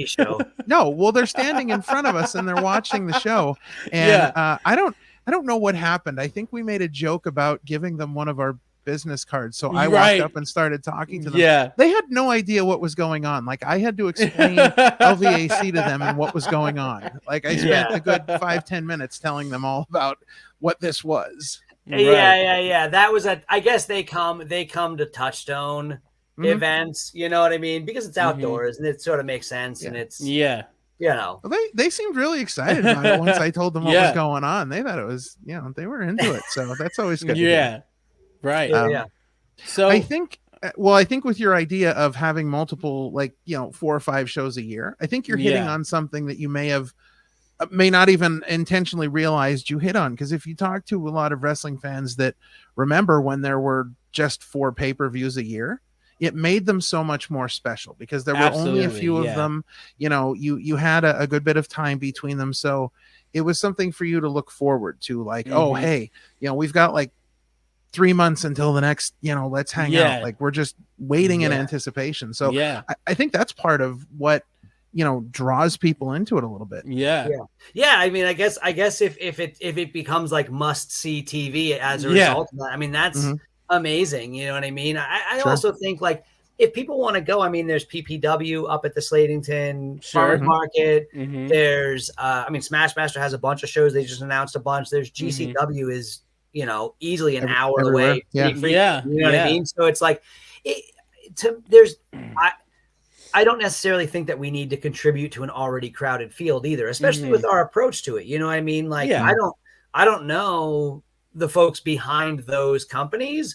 Speaker 2: No, well, they're standing in front of us and they're watching the show. And I don't know what happened. I think we made a joke about giving them one of our business cards. So I walked up and started talking to them.
Speaker 3: Yeah.
Speaker 2: They had no idea what was going on. Like I had to explain LVAC to them and what was going on. Like I spent a good 5-10 minutes telling them all about what this was.
Speaker 4: Yeah. That was I guess they come to Touchstone events, you know what I mean? Because it's outdoors and it sort of makes sense and it's you know.
Speaker 2: Well, they seemed really excited about it once I told them what was going on. They thought it was, they were into it. So that's always good.
Speaker 3: Right.
Speaker 2: So I think with your idea of having multiple, 4 or 5 shows a year, I think you're hitting on something that you may not even intentionally realized you hit on. Because if you talk to a lot of wrestling fans that remember when there were just 4 pay-per-views a year, it made them so much more special because there were only a few of them. You had a good bit of time between them. So it was something for you to look forward to, like, oh, hey, we've got like 3 months until the next, let's hang out. Like we're just waiting in anticipation. So I think that's part of what, draws people into it a little bit.
Speaker 4: Yeah. I mean, I guess if it becomes like must see TV as a result of that, I mean, that's amazing. You know what I mean? I also think like if people want to go, I mean, there's PPW up at the Slatington Farmers Market. There's, Smash Master has a bunch of shows. They just announced a bunch. There's GCW is, easily an hour away. You know what I mean? So it's like, I don't necessarily think that we need to contribute to an already crowded field either, especially with our approach to it. You know what I mean? Like, I don't know the folks behind those companies,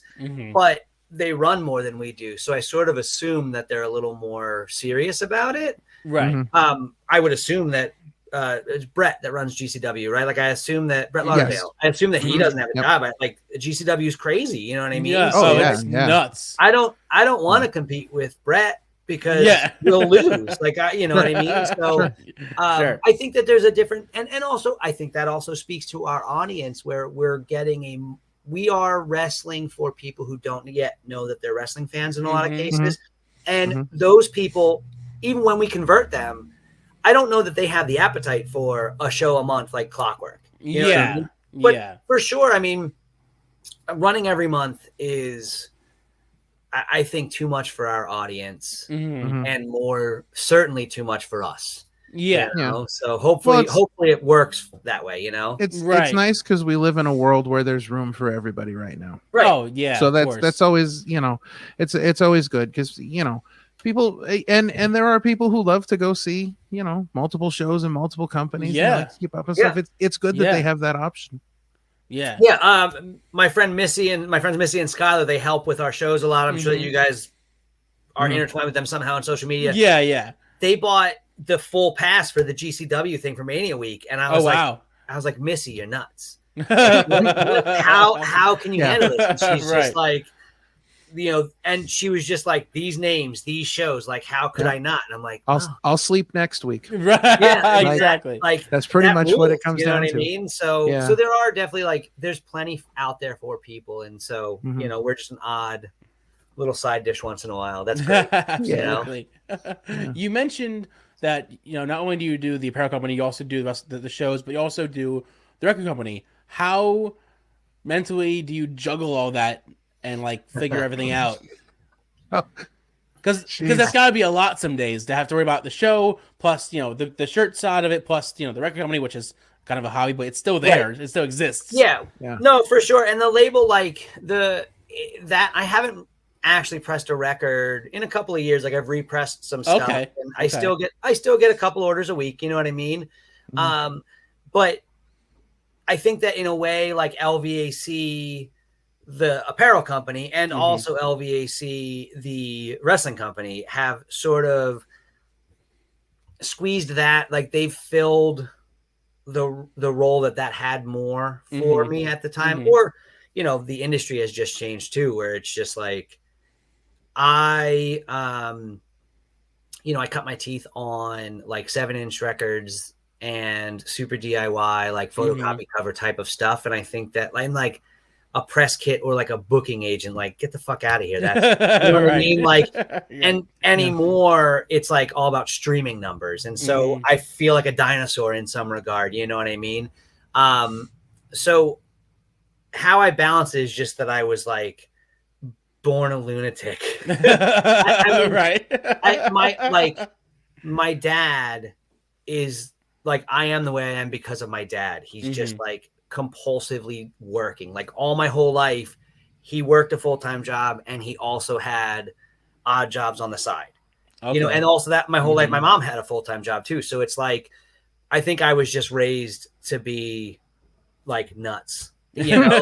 Speaker 4: but they run more than we do. So I sort of assume that they're a little more serious about it.
Speaker 3: Right.
Speaker 4: I would assume that it's Brett that runs GCW, right? Like I assume that Brett Lauderdale, I assume that he doesn't have a job. Like GCW is crazy. You know what I mean?
Speaker 3: Yeah.
Speaker 4: So
Speaker 3: it's nuts.
Speaker 4: I don't want to compete with Brett because we'll lose. Like you know what I mean? So I think that there's a different, and also I think that also speaks to our audience where we are wrestling for people who don't yet know that they're wrestling fans in a lot of cases. And those people, even when we convert them, I don't know that they have the appetite for a show a month like clockwork. You know what I mean? But for sure, I mean, running every month is I think too much for our audience,
Speaker 3: Mm-hmm.
Speaker 4: and more certainly too much for us.
Speaker 3: Yeah.
Speaker 4: You know? So hopefully it works that way. You know,
Speaker 2: it's nice because we live in a world where there's room for everybody right now.
Speaker 4: Right.
Speaker 3: Oh yeah.
Speaker 2: So that's always, you know, it's always good because, you know, people and there are people who love to go see, you know, multiple shows and multiple companies.
Speaker 3: Yeah.
Speaker 2: And like keep up and stuff. It's good that they have that option.
Speaker 3: Yeah.
Speaker 4: Yeah. My friends Missy and Skylar, they help with our shows a lot. I'm sure that you guys are intertwined with them somehow on social media.
Speaker 3: Yeah. Yeah.
Speaker 4: They bought the full pass for the GCW thing for Mania Week. And I was like, Missy, you're nuts. How can you handle this? And she's just like, you know, and she was just like, these names, these shows, like, how could I not? And I'm like,
Speaker 2: I'll sleep next week.
Speaker 3: Right.
Speaker 4: Yeah,
Speaker 3: Exactly.
Speaker 4: Like
Speaker 2: that's pretty much what it comes down to.
Speaker 4: You know what I mean? So there are definitely like, there's plenty out there for people. And so, you know, we're just an odd little side dish once in a while. That's great.
Speaker 3: Absolutely. You mentioned that, you know, not only do you do the apparel company, you also do the rest of the shows, but you also do the record company. How mentally do you juggle all that and like figure everything out? Because that's got to be a lot some days to have to worry about the show, plus, you know, the shirt side of it, plus, you know, the record company, which is kind of a hobby, but it's still there. Right. It still exists.
Speaker 4: Yeah. No, for sure. And the label, like that I haven't actually pressed a record in a couple of years. Like I've repressed some stuff, and I still get a couple orders a week. You know what I mean? But I think that in a way, like LVAC, the apparel company, and also LVAC, the wrestling company, have sort of squeezed that. Like they've filled the role that had more for me at the time, or, you know, the industry has just changed too, where it's just like, you know, I cut my teeth on like 7-inch records and super DIY, like photocopy cover type of stuff. And I think that I'm like a press kit or like a booking agent, like get the fuck out of here. That's, you know what I mean? Like, and anymore, it's like all about streaming numbers. And so I feel like a dinosaur in some regard, you know what I mean? So how I balance it is just that I was like born a lunatic. My dad is like, I am the way I am because of my dad. He's just like compulsively working. Like all my whole life, he worked a full-time job and he also had odd jobs on the side. You know, and also that my whole life, my mom had a full-time job too. So it's like, I think I was just raised to be like nuts. You know,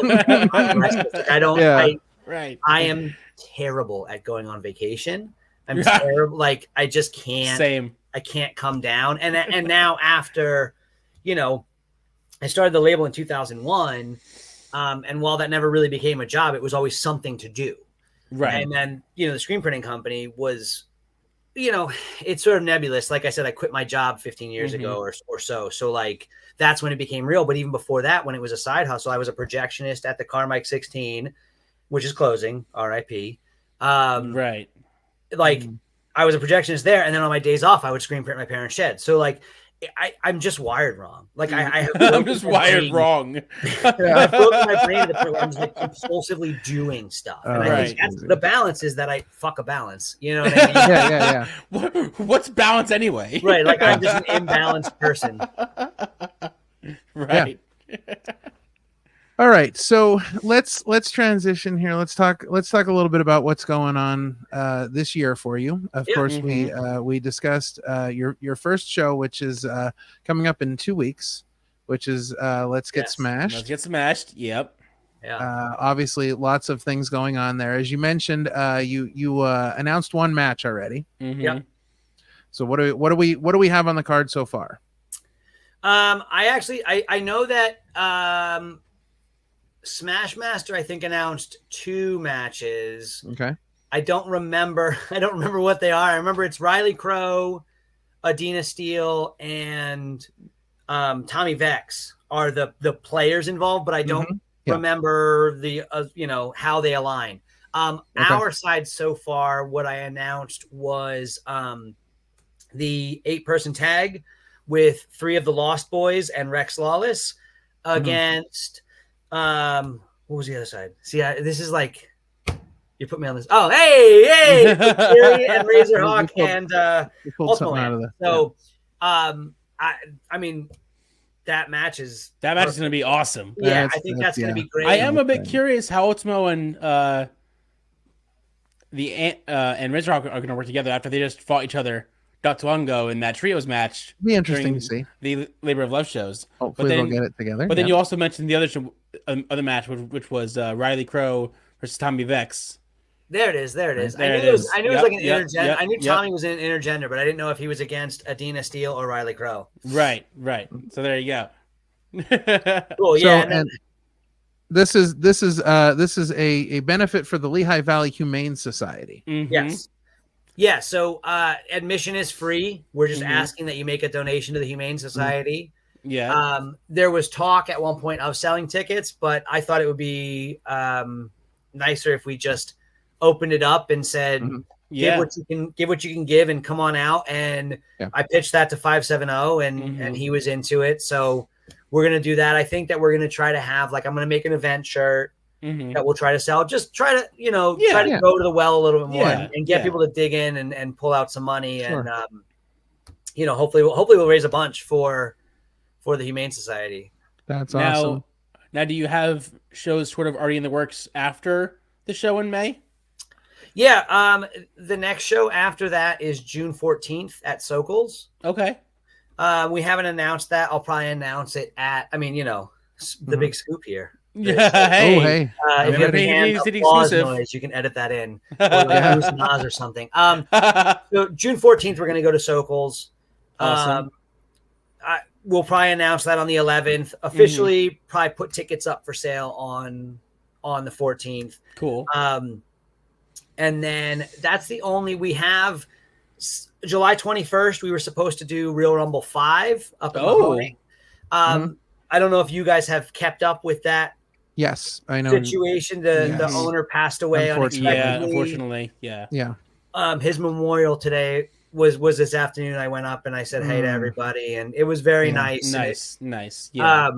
Speaker 4: I am terrible at going on vacation. I'm terrible. Like I just can't.
Speaker 3: Same.
Speaker 4: I can't come down. And now after, you know, I started the label in 2001. And while that never really became a job, it was always something to do. Right. And then, you know, the screen printing company was, you know, it's sort of nebulous. Like I said, I quit my job 15 years ago or so. So like, that's when it became real. But even before that, when it was a side hustle, I was a projectionist at the Carmike 16, which is closing, RIP. Right. Like I was a projectionist there. And then on my days off, I would screen print my parents' shed. So like, I'm just wired wrong. Like I'm just wired wrong. I've broken my brain to the point where I'm just like compulsively doing stuff. And I think that's, the balance is that I fuck a balance. You know what I
Speaker 3: mean? What's balance anyway?
Speaker 4: Right. Like I'm just an imbalanced person.
Speaker 3: Right.
Speaker 2: All right, so let's transition here. Let's talk a little bit about what's going on this year for you. Of course, we discussed your first show, which is coming up in 2 weeks, which is Let's Get Smashed.
Speaker 3: Let's Get Smashed. Yep.
Speaker 2: Yeah. Obviously, lots of things going on there. As you mentioned, you announced one match already.
Speaker 4: Yep.
Speaker 2: So what do we have on the card so far?
Speaker 4: I know that Smash Master, I think, announced 2 matches.
Speaker 2: Okay.
Speaker 4: I don't remember what they are. I remember it's Riley Crow, Adina Steele, and Tommy Vex are the players involved, but I don't remember the you know, how they align. Our side so far, what I announced was the 8-person tag with 3 of the Lost Boys and Rex Lawless against what was the other side? See, this is like, You put me on this. Oh, hey, Fury and Razorhawk and Ultimate. So, I mean, that match is
Speaker 3: going to be awesome.
Speaker 4: Yeah, I think that's going to be great.
Speaker 3: I am a bit curious how Ultimo and Razorhawk are going to work together after they just fought each other Dotwango in that trios match.
Speaker 2: Be interesting to see
Speaker 3: the Labor of Love shows.
Speaker 2: Hopefully they'll get it together.
Speaker 3: But then you also mentioned the other match, which was Riley Crow versus Tommy Vex.
Speaker 4: There it is. I knew it was like an intergender. I knew Tommy was an intergender, but I didn't know if he was against Adina Steele or Riley Crow.
Speaker 3: Right. So there you go.
Speaker 4: Cool. Yeah.
Speaker 2: So, and this is a benefit for the Lehigh Valley Humane Society.
Speaker 4: Mm-hmm. Yes. Yeah. So admission is free. We're just asking that you make a donation to the Humane Society.
Speaker 3: Mm-hmm. Yeah.
Speaker 4: There was talk at one point of selling tickets, but I thought it would be nicer if we just opened it up and said, give what you can give and come on out. And I pitched that to 570 and he was into it. So we're going to do that. I think that we're going to try to have, like, I'm going to make an event shirt that we'll try to sell. Just try to, try to go to the well a little bit more and get people to dig in and pull out some money. Sure. And, hopefully we'll raise a bunch for the Humane Society.
Speaker 2: That's awesome.
Speaker 3: Now, do you have shows sort of already in the works after the show in May?
Speaker 4: Yeah, the next show after that is June 14th at Sokol's.
Speaker 3: Okay.
Speaker 4: We haven't announced that. I'll probably announce it at, the big scoop here.
Speaker 3: Yeah.
Speaker 2: Hey.
Speaker 4: If you have a hand applause noise, you can edit that in. Or something. So June 14th, we're going to go to Sokol's.
Speaker 3: Awesome.
Speaker 4: We'll probably announce that on the 11th. Officially, probably put tickets up for sale on the 14th.
Speaker 3: Cool.
Speaker 4: And then that's the only we have. July 21st, we were supposed to do Real Rumble 5 up in Mahoning. I don't know if you guys have kept up with that.
Speaker 2: Yes, I know.
Speaker 4: Situation. The owner passed away unexpectedly.
Speaker 3: Yeah, unfortunately. Yeah.
Speaker 4: His memorial today was this afternoon. I went up and I said hey to everybody, and it was very nice.
Speaker 3: Nice. Yeah.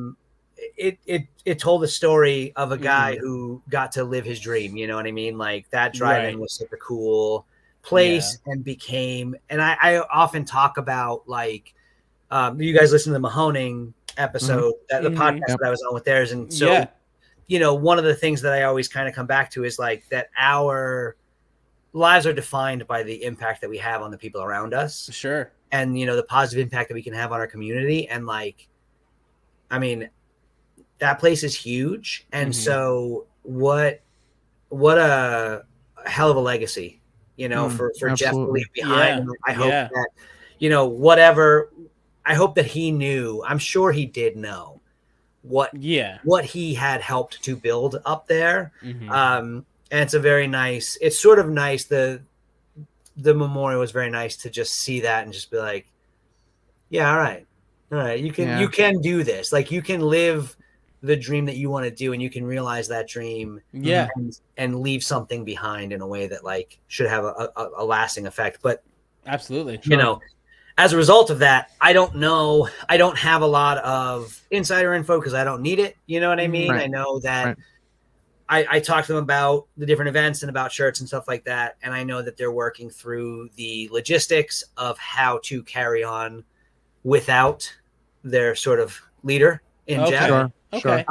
Speaker 4: It told the story of a guy who got to live his dream. You know what I mean? Like that drive-in was such a cool place and became, and I often talk about like, you guys listen to the Mahoning episode, the podcast that I was on with theirs. And so, one of the things that I always kind of come back to is like that our lives are defined by the impact that we have on the people around us.
Speaker 3: Sure.
Speaker 4: And, the positive impact that we can have on our community. And like, that place is huge. And so what a hell of a legacy, for Jeff to leave behind. Yeah. I hope that, I hope that he knew, I'm sure he did know what he had helped to build up there. And it's it's sort of nice. The memorial was very nice to just see that and just be like, yeah, all right. You can do this. Like you can live the dream that you want to do, and you can realize that dream and leave something behind in a way that like should have a lasting effect. But
Speaker 3: absolutely,
Speaker 4: as a result of that, I don't know. I don't have a lot of insider info because I don't need it. You know what I mean? Right. I know that I talked to them about the different events and about shirts and stuff like that. And I know that they're working through the logistics of how to carry on without their sort of leader in Jeff.
Speaker 2: Sure.
Speaker 3: Okay.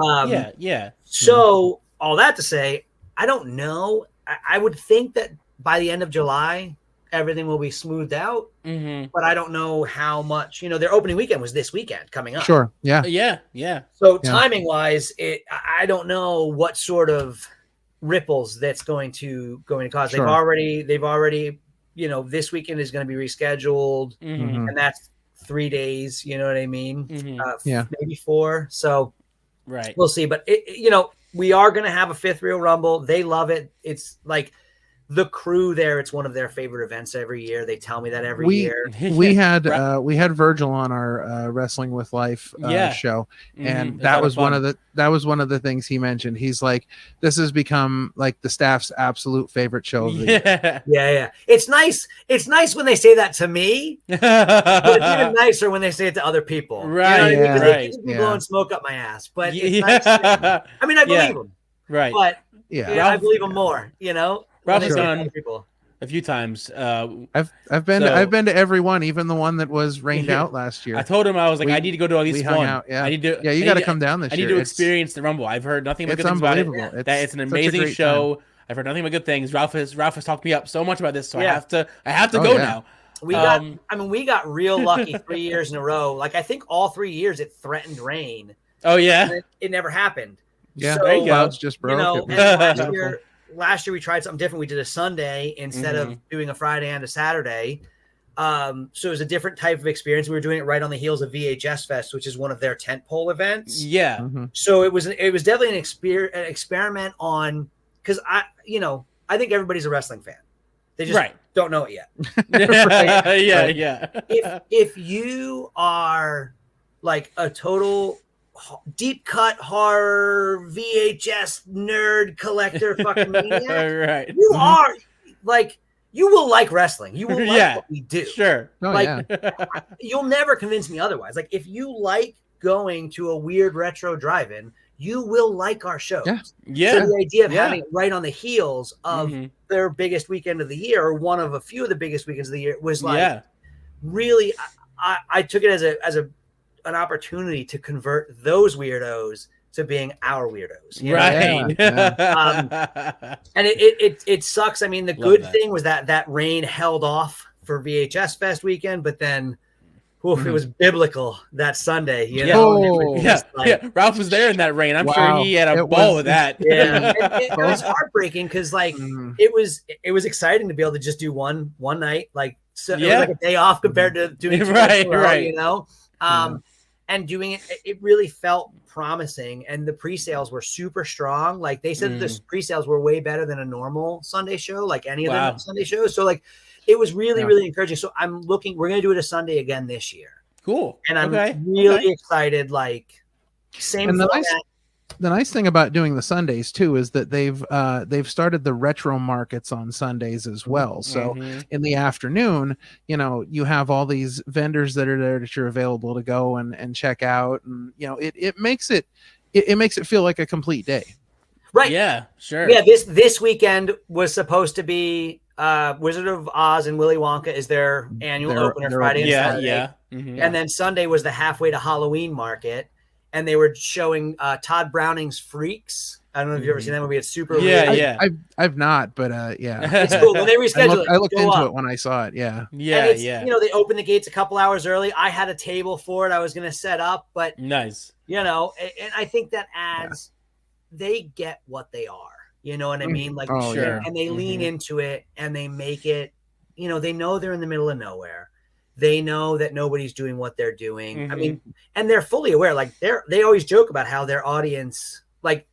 Speaker 4: So all that to say, I don't know. I would think that by the end of July, everything will be smoothed out, but I don't know how much. Their opening weekend was this weekend coming up.
Speaker 2: Sure. Yeah.
Speaker 3: Yeah.
Speaker 4: So timing wise, I don't know what sort of ripples that's going to cause. Sure. They've already, this weekend is going to be rescheduled, and that's 3 days. You know what I mean? Maybe 4. So.
Speaker 3: Right.
Speaker 4: We'll see. But, we are going to have a 5th Real Rumble. They love it. It's like the crew there. It's one of their favorite events every year. They tell me that every year.
Speaker 2: We had Virgil on our Wrestling with Life show. And that was one of the things he mentioned. He's like, this has become like the staff's absolute favorite show of the year.
Speaker 4: Yeah. It's nice. It's nice when they say that to me, but it's even nicer when they say it to other people.
Speaker 3: Right.
Speaker 4: They keep blowing smoke up my ass, but it's nice. I believe them.
Speaker 3: Right.
Speaker 4: But I believe them more,
Speaker 3: Ralph has gone a few times.
Speaker 2: I've been to every one, even the one that was rained out last year.
Speaker 3: I told him, I was like, I need to go to at least one.
Speaker 2: Out, yeah.
Speaker 3: I need to.
Speaker 2: Yeah, you got to come down this year.
Speaker 3: I need to experience the Rumble. I've heard nothing but good things about it. It's an amazing show. Time. I've heard nothing but good things. Ralph has talked me up so much about this, so I have to go now.
Speaker 4: We got real lucky 3 years in a row. Like I think all 3 years it threatened rain.
Speaker 3: Oh yeah,
Speaker 4: it never happened.
Speaker 2: Yeah, so, there you go. Clouds just broke.
Speaker 4: Last year we tried something different. We did a Sunday instead of doing a Friday and a Saturday. So it was a different type of experience. We were doing it right on the heels of VHS Fest, which is one of their tentpole events.
Speaker 3: Yeah.
Speaker 4: Mm-hmm. So it was definitely an experiment on, because I think everybody's a wrestling fan. They just don't know it yet. If you are like a total deep cut horror VHS nerd collector fucking maniac, you are like, you will like wrestling. You will like what we do.
Speaker 3: Sure.
Speaker 4: You'll never convince me otherwise. Like if you like going to a weird retro drive-in, you will like our shows.
Speaker 3: Yeah.
Speaker 4: So the idea of having it right on the heels of their biggest weekend of the year, or one of a few of the biggest weekends of the year, was like really. I took it as an opportunity to convert those weirdos to being our weirdos.
Speaker 3: Right.
Speaker 4: And it sucks. I mean, the good thing was that rain held off for VHS Fest weekend, but then it was biblical that Sunday. You know?
Speaker 3: Ralph was there in that rain. I'm sure he had a ball with that.
Speaker 4: Yeah. It was heartbreaking because like it was exciting to be able to just do one night. Like so it was like a day off compared to doing two
Speaker 3: right.
Speaker 4: You know? And doing it really felt promising. And the pre-sales were super strong. Like they said that the pre-sales were way better than a normal Sunday show, like any of the Sunday shows. So like it was really, really encouraging. So we're going to do it a Sunday again this year.
Speaker 3: Cool.
Speaker 4: And I'm really excited. Like same format.
Speaker 2: The nice thing about doing the Sundays too is that they've started the retro markets on Sundays as well. So in the afternoon, you have all these vendors that are there that you're available to go and check out, and it makes it feel like a complete day.
Speaker 4: Right.
Speaker 3: Yeah. Sure.
Speaker 4: Yeah. This weekend was supposed to be Wizard of Oz and Willy Wonka is their annual opener Friday and Saturday.
Speaker 3: Yeah.
Speaker 4: And then Sunday was the halfway to Halloween market. And they were showing Todd Browning's Freaks. I don't know if you've ever seen that movie. It's super weird.
Speaker 2: I've not, but
Speaker 4: it's cool. When they rescheduled
Speaker 2: I looked into it when I saw it. Yeah.
Speaker 4: They opened the gates a couple hours early. I had a table for it. I was going to set up, but
Speaker 3: nice.
Speaker 4: And I think that adds. They get what they are. You know what I mean? Like, and they lean into it, and they make it. They know they're in the middle of nowhere. They know that nobody's doing what they're doing. I mean, and they're fully aware. Like they always joke about how their audience, like,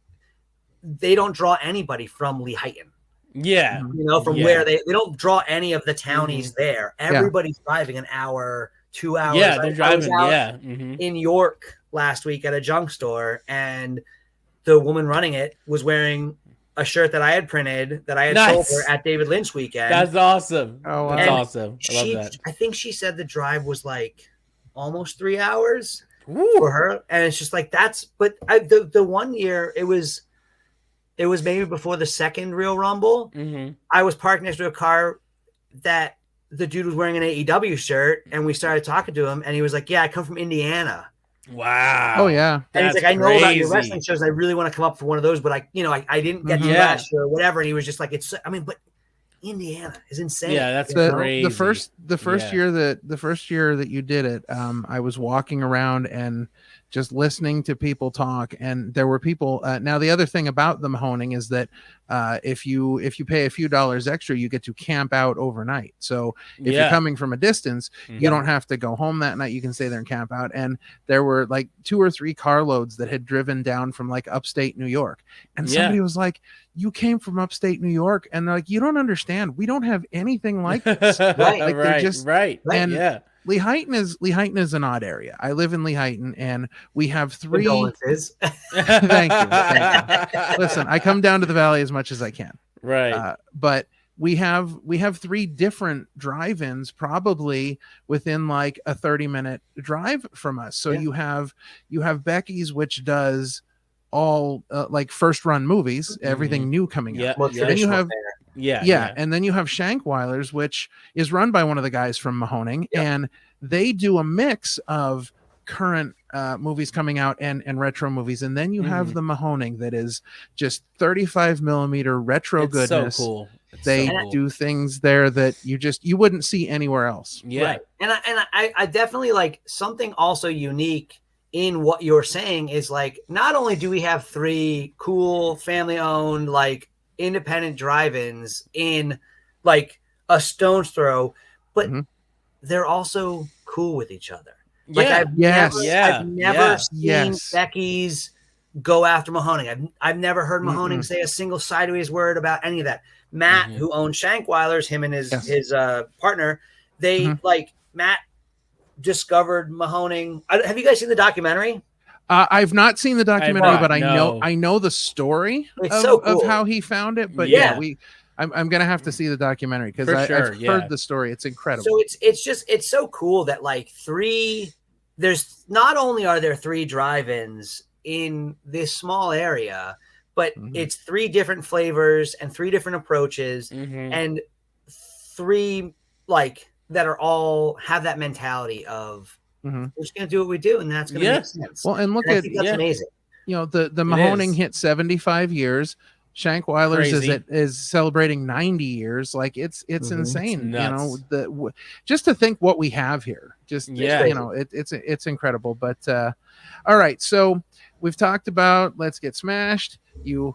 Speaker 4: they don't draw anybody from Lehighton.
Speaker 3: Yeah.
Speaker 4: From where they don't draw any of the townies there. Everybody's driving an hour, 2 hours.
Speaker 3: Yeah, they're driving.
Speaker 4: In York last week at a junk store, and the woman running it was wearing a shirt that I had printed that I had sold her at David Lynch weekend.
Speaker 3: That's awesome.
Speaker 2: Oh, wow.
Speaker 3: That's awesome. I love that.
Speaker 4: I think she said the drive was like almost 3 hours for her. And it's just like, the 1 year it was maybe before the second Real Rumble. I was parked next to a car that the dude was wearing an AEW shirt, and we started talking to him, and he was like, yeah, I come from Indiana.
Speaker 3: Wow.
Speaker 2: Oh yeah.
Speaker 4: And he's like, I know about your wrestling shows. I really want to come up for one of those, but I didn't get to last year or whatever. And he was just like, but Indiana is insane.
Speaker 3: Yeah, that's crazy.
Speaker 2: The first year that you did it, I was walking around and just listening to people talk, and there were people. Now the other thing about the Mahoning is that if you pay a few dollars extra, you get to camp out overnight. So if you're coming from a distance, you don't have to go home that night. You can stay there and camp out. And there were like 2 or 3 carloads that had driven down from like upstate New York, and somebody was like, "You came from upstate New York," and they're like, "You don't understand. We don't have anything like this."
Speaker 3: Right.
Speaker 2: And Lehighton is an odd area. I live in Lehighton, and we have 3. Thank you. Listen, I come down to the valley as much as I can.
Speaker 3: Right.
Speaker 2: But we have 3 different drive-ins, probably within like a 30-minute drive from us. So you have Becky's, which does all like first run movies, everything new coming out.
Speaker 4: More
Speaker 2: Then you have
Speaker 3: yeah,
Speaker 2: and then you have Shankweiler's, which is run by one of the guys from Mahoning, and they do a mix of current movies coming out and retro movies, and then you have the Mahoning that is just 35 millimeter retro goodness.
Speaker 3: So cool.
Speaker 2: They do things there that you wouldn't see anywhere else.
Speaker 4: Right. And I definitely like something also unique in what you're saying is like, not only do we have 3 cool family owned, like independent drive-ins in like a stone's throw, but they're also cool with each other. Like I've never seen Becky's go after Mahoning. I've never heard Mahoning say a single sideways word about any of that. Matt, who owns Shankweiler's, him and his partner, they like Matt discovered Mahoning. Have you guys seen the documentary?
Speaker 2: I've not seen the documentary, but I know the story of how he found it. But I'm gonna have to see the documentary because I've heard the story. It's incredible.
Speaker 4: So it's so cool that like there's not only are there 3 drive-ins in this small area, but it's 3 different flavors and 3 different approaches and 3 like that are all have that mentality of we're just gonna do what we do and that's gonna make sense.
Speaker 2: Well, and look
Speaker 4: at that's amazing.
Speaker 2: You know, the Mahoning hit 75 years. Shankweiler's is celebrating 90 years. Like it's insane. It's you know, just to think what we have here. Just you know, it's incredible. But all right, so we've talked about Let's Get Smashed. You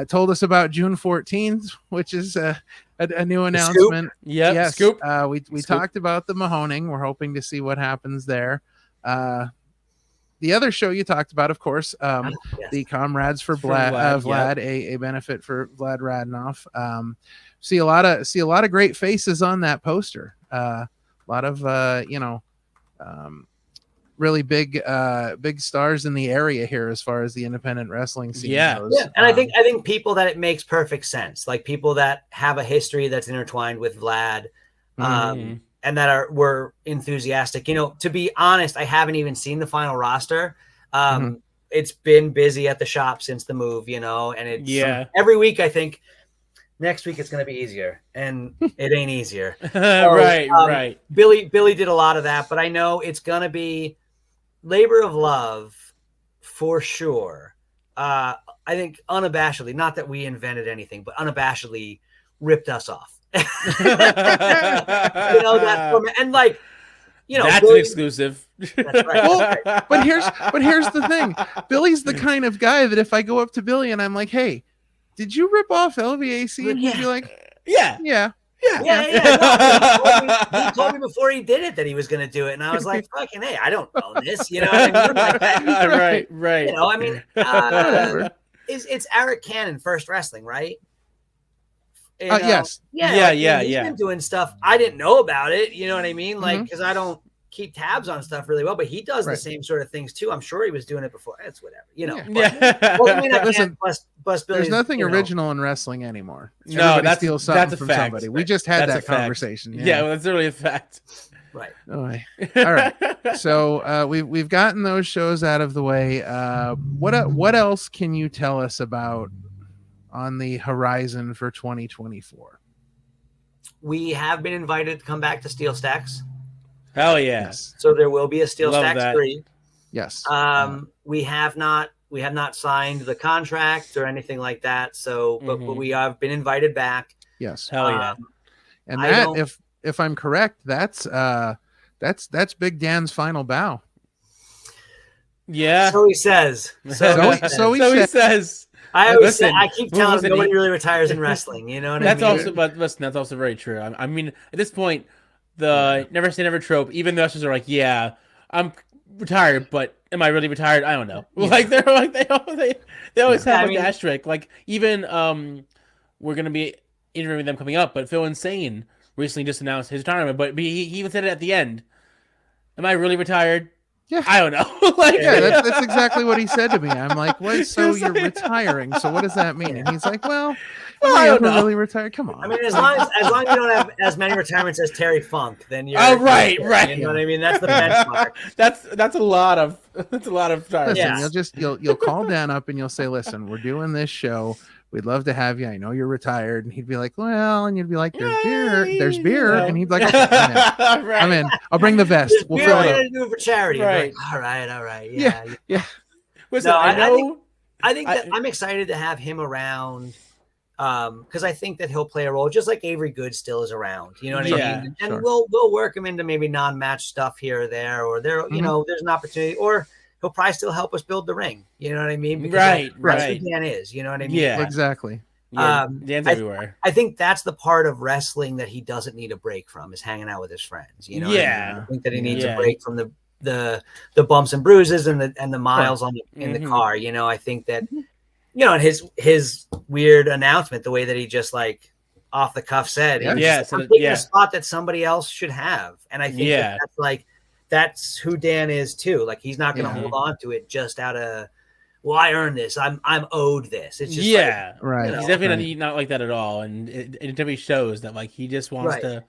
Speaker 2: told us about June 14th, which is a new announcement.
Speaker 3: Scoop.
Speaker 2: We talked about the Mahoning. We're hoping to see what happens there. The other show you talked about, of course, the Comrades for Vlad, a benefit for Vlad Radnoff. See a lot of great faces on that poster. A lot of really big stars in the area here as far as the independent wrestling scene goes.
Speaker 4: Yeah, and I think people that it makes perfect sense, like people that have a history that's intertwined with Vlad. And that were enthusiastic. You know, to be honest, I haven't even seen the final roster. It's been busy at the shop since the move, you know, and it's every week I think next week it's going to be easier, and it ain't easier. So,
Speaker 3: right.
Speaker 4: Billy did a lot of that, but I know it's going to be labor of love for sure. I think unabashedly, not that we invented anything, but unabashedly ripped us off. You know that format. And like, you know,
Speaker 3: that's
Speaker 4: Billy,
Speaker 3: an exclusive.
Speaker 4: That's right.
Speaker 2: Well, but here's the thing. Billy's the kind of guy that if I go up to Billy and I'm like, "Hey, did you rip off LVAC?" and he'd be like,
Speaker 3: Yeah.
Speaker 2: No,
Speaker 4: he told me before he did it that he was going to do it, and I was like, "Fucking hey, I don't own this," you know. I mean, like,
Speaker 3: right.
Speaker 4: You know, I mean, it's Eric Cannon, First Wrestling, right? You know?
Speaker 2: Yes.
Speaker 4: He's been doing stuff I didn't know about it. You know what I mean? Like, because I don't keep tabs on stuff really well, but he does the same sort of things too. I'm sure he was doing it before. It's whatever, you know.
Speaker 2: Listen,
Speaker 4: bust
Speaker 2: there's nothing original in wrestling anymore.
Speaker 3: No,
Speaker 2: that's steal something from
Speaker 3: fact.
Speaker 2: somebody. We just had that conversation.
Speaker 3: Yeah, well, that's really a fact.
Speaker 4: Right.
Speaker 2: All right. So we've gotten those shows out of the way. What else can you tell us about on the horizon for 2024?
Speaker 4: We have been invited to come back to Steel Stacks.
Speaker 3: Hell yes.
Speaker 4: So there will be a Steel Stacks 3.
Speaker 2: Yes.
Speaker 4: We have not signed the contract or anything like that. So, but we have been invited back.
Speaker 2: Yes.
Speaker 3: Hell yeah.
Speaker 2: And that, if I'm correct, that's Big Dan's final bow.
Speaker 3: Yeah.
Speaker 4: So he says.
Speaker 2: So he says.
Speaker 4: I always say, I keep telling him nobody really retires in wrestling. You know what I mean?
Speaker 3: That's also very true. I mean, at this point, the never say never trope, even the wrestlers are like, yeah, I'm retired, but am I really retired? I don't know. Yeah. Like they always have an asterisk. Like even we're gonna be interviewing them coming up, but Phil Insane recently just announced his retirement, but he even said it at the end. Am I really retired?
Speaker 2: Yeah,
Speaker 3: I don't know. Like,
Speaker 2: yeah, that's exactly what he said to me. I'm like, what? So you're retiring? So what does that mean? And he's like, well,
Speaker 3: I don't know.
Speaker 2: Really retired. Come on.
Speaker 4: I mean, as long as you don't have as many retirements as Terry Funk, then you're
Speaker 3: right.
Speaker 4: You know what I mean? That's the benchmark.
Speaker 3: that's a lot of retirements.
Speaker 2: Listen, you'll call Dan up and you'll say, listen, we're doing this show. We'd love to have you. I know you're retired. And he'd be like, well, and you'd be like, there's beer. And he'd be like, okay, I'm in. I'll bring the vest.
Speaker 4: We'll fill it up. Do it for charity. Right. Like, all right.
Speaker 2: Yeah.
Speaker 3: Listen,
Speaker 4: no,
Speaker 3: I
Speaker 4: think that I'm excited to have him around. Because I think that he'll play a role just like Avery Good still is around. You know what I mean? And we'll work him into maybe non-match stuff here or there, or there, you know, there's an opportunity, or he'll probably still help us build the ring. You know what I mean? Because that's who Dan is. You know what I mean?
Speaker 2: Yeah, exactly.
Speaker 3: Yeah, Dan's everywhere.
Speaker 4: I think that's the part of wrestling that he doesn't need a break from, is hanging out with his friends. You know? What I mean? I think that he needs a break from the bumps and bruises and the miles in the car. You know, I think that, you know, and his weird announcement, the way that he just like off the cuff said, I'm taking a spot that somebody else should have. And I think that's who Dan is too. Like, he's not going to hold on to it just out of, well, I earned this. I'm owed this. It's just
Speaker 2: right.
Speaker 4: You know,
Speaker 3: he's definitely not like that at all, and it definitely shows that like he just wants to.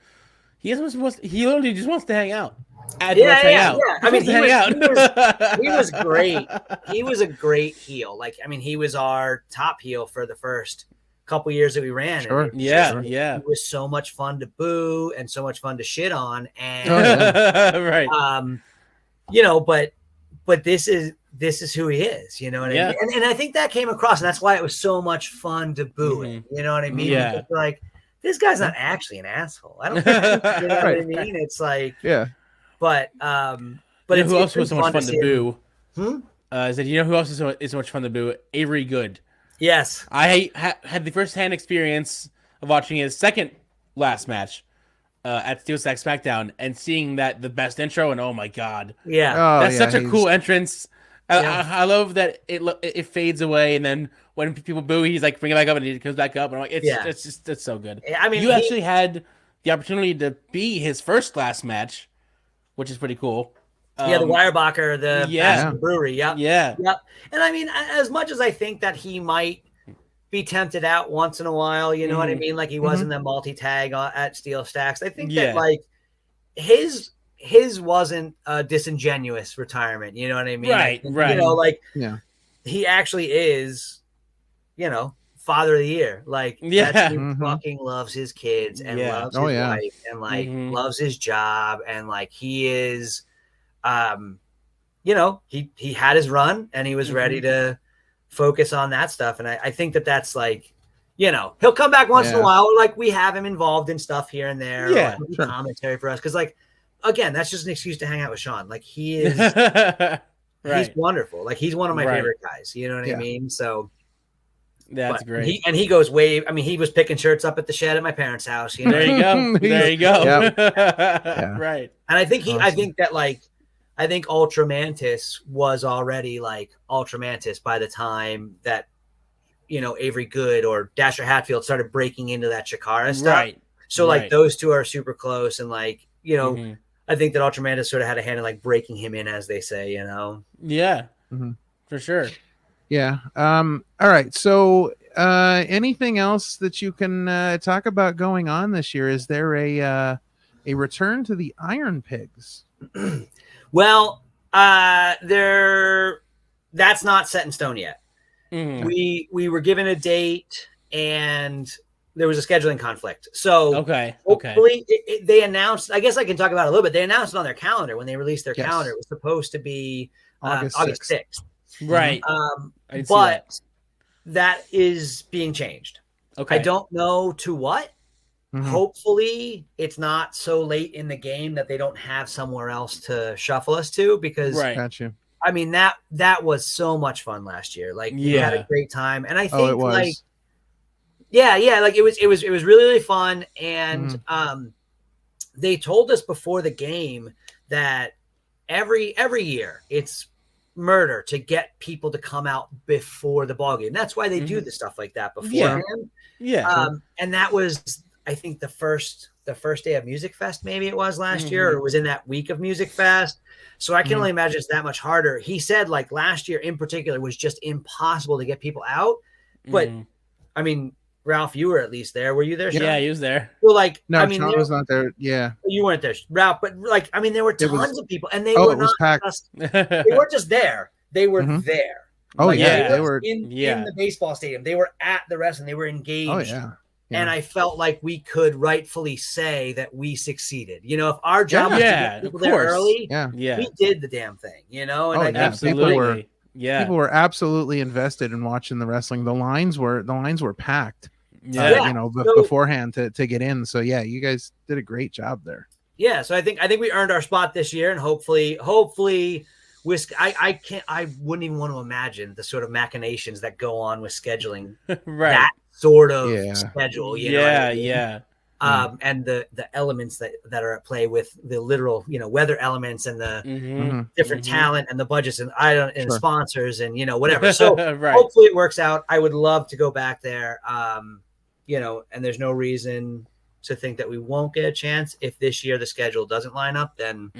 Speaker 3: He literally just wants to hang out. Hang out.
Speaker 4: I mean, he was great. He was a great heel. Like, I mean, he was our top heel for the first couple years that we ran.
Speaker 2: Sure.
Speaker 4: He was so much fun to boo and so much fun to shit on. And you know, but this is who he is. You know what I mean? And I think that came across, and that's why it was so much fun to boo him. You know what I mean?
Speaker 3: Yeah.
Speaker 4: Because, like, this guy's not actually an asshole. I don't think you know what I mean? It's like, but
Speaker 3: you know who else was so much fun to boo? Is that, you know who else is so much fun to boo? Avery Good.
Speaker 4: Yes,
Speaker 3: I had the first-hand experience of watching his second last match at Steel Stack SmackDown and seeing that the best intro, and oh my god, that's such a cool entrance. I love that it fades away, and then when people boo, he's like bring it back up, and he comes back up, and I'm like, it's so good.
Speaker 4: I mean,
Speaker 3: you actually had the opportunity to be his first last match, which is pretty cool.
Speaker 4: The Weyerbacher, the brewery. Yep. And I mean, as much as I think that he might be tempted out once in a while, you know what I mean? Like, he was in the multi-tag at Steel Stacks. I think that like his wasn't a disingenuous retirement. You know what I mean?
Speaker 3: Right.
Speaker 4: You know, like, he actually is, you know, father of the year. Like, he fucking loves his kids and loves his wife and like loves his job, and like he is, you know, he had his run and he was ready to focus on that stuff. And I think that that's like, you know, he'll come back once in a while. Or like, we have him involved in stuff here and there.
Speaker 2: Yeah,
Speaker 4: or commentary for us. Cause like, again, that's just an excuse to hang out with Sean. Like, he is, he's wonderful. Like, he's one of my favorite guys. You know what I mean? So
Speaker 3: that's great.
Speaker 4: He goes way. I mean, he was picking shirts up at the shed at my parents' house. You know?
Speaker 3: There you go. There you go. Right.
Speaker 4: And I think I think that like, I think Ultra Mantis was already like Ultra Mantis by the time that, you know, Avery Good or Dasher Hatfield started breaking into that Chikara stuff.
Speaker 3: Right.
Speaker 4: So like, those two are super close, and like, you know, I think that Ultra Mantis sort of had a hand in like breaking him in, as they say, you know.
Speaker 3: Yeah. For sure.
Speaker 2: Yeah. All right. So anything else that you can talk about going on this year? Is there a return to the Iron Pigs?
Speaker 4: Well, that's not set in stone yet. We were given a date, and there was a scheduling conflict. So hopefully they announced, I guess I can talk about it a little bit. They announced it on their calendar when they released their calendar. It was supposed to be August 6th.
Speaker 3: Right.
Speaker 4: But that is being changed.
Speaker 3: Okay.
Speaker 4: I don't know to what. Hopefully it's not so late in the game that they don't have somewhere else to shuffle us to, because
Speaker 2: Gotcha.
Speaker 4: I mean, that was so much fun last year. Like, we had a great time. And I think like, like it was really, really fun. And they told us before the game that every year it's murder to get people to come out before the ball game. That's why they do the stuff like that beforehand.
Speaker 2: And
Speaker 4: that was I think the first day of Music Fest, maybe it was last year, or it was in that week of Music Fest. So I can only imagine it's that much harder. He said like last year in particular was just impossible to get people out. But I mean, Ralph, you were at least there. Were you there, Sean?
Speaker 3: Yeah, he was there.
Speaker 4: Well, like,
Speaker 2: no,
Speaker 4: I mean,
Speaker 2: Sean was not there. Yeah,
Speaker 4: you weren't there, Ralph. But like, I mean, there were tons of people, and they
Speaker 2: it
Speaker 4: were
Speaker 2: was
Speaker 4: not
Speaker 2: packed.
Speaker 4: they weren't just there; they were there.
Speaker 2: Oh
Speaker 4: like,
Speaker 2: yeah,
Speaker 4: they were in the baseball stadium. They were at the wrestling. They were engaged.
Speaker 2: Oh yeah.
Speaker 4: And I felt like we could rightfully say that we succeeded. You know, if our job was to get people there early, we did the damn thing. You know, and
Speaker 3: absolutely.
Speaker 2: People were absolutely invested in watching the wrestling. The lines were packed. Beforehand to get in. So yeah, you guys did a great job there.
Speaker 4: Yeah, so I think we earned our spot this year, and hopefully, I wouldn't even want to imagine the sort of machinations that go on with scheduling that sort of schedule. You know what I mean? And the elements that are at play with the literal, weather elements and the different talent and the budgets and sponsors and whatever. So hopefully it works out. I would love to go back there. And there's no reason to think that we won't get a chance. If this year the schedule doesn't line up, then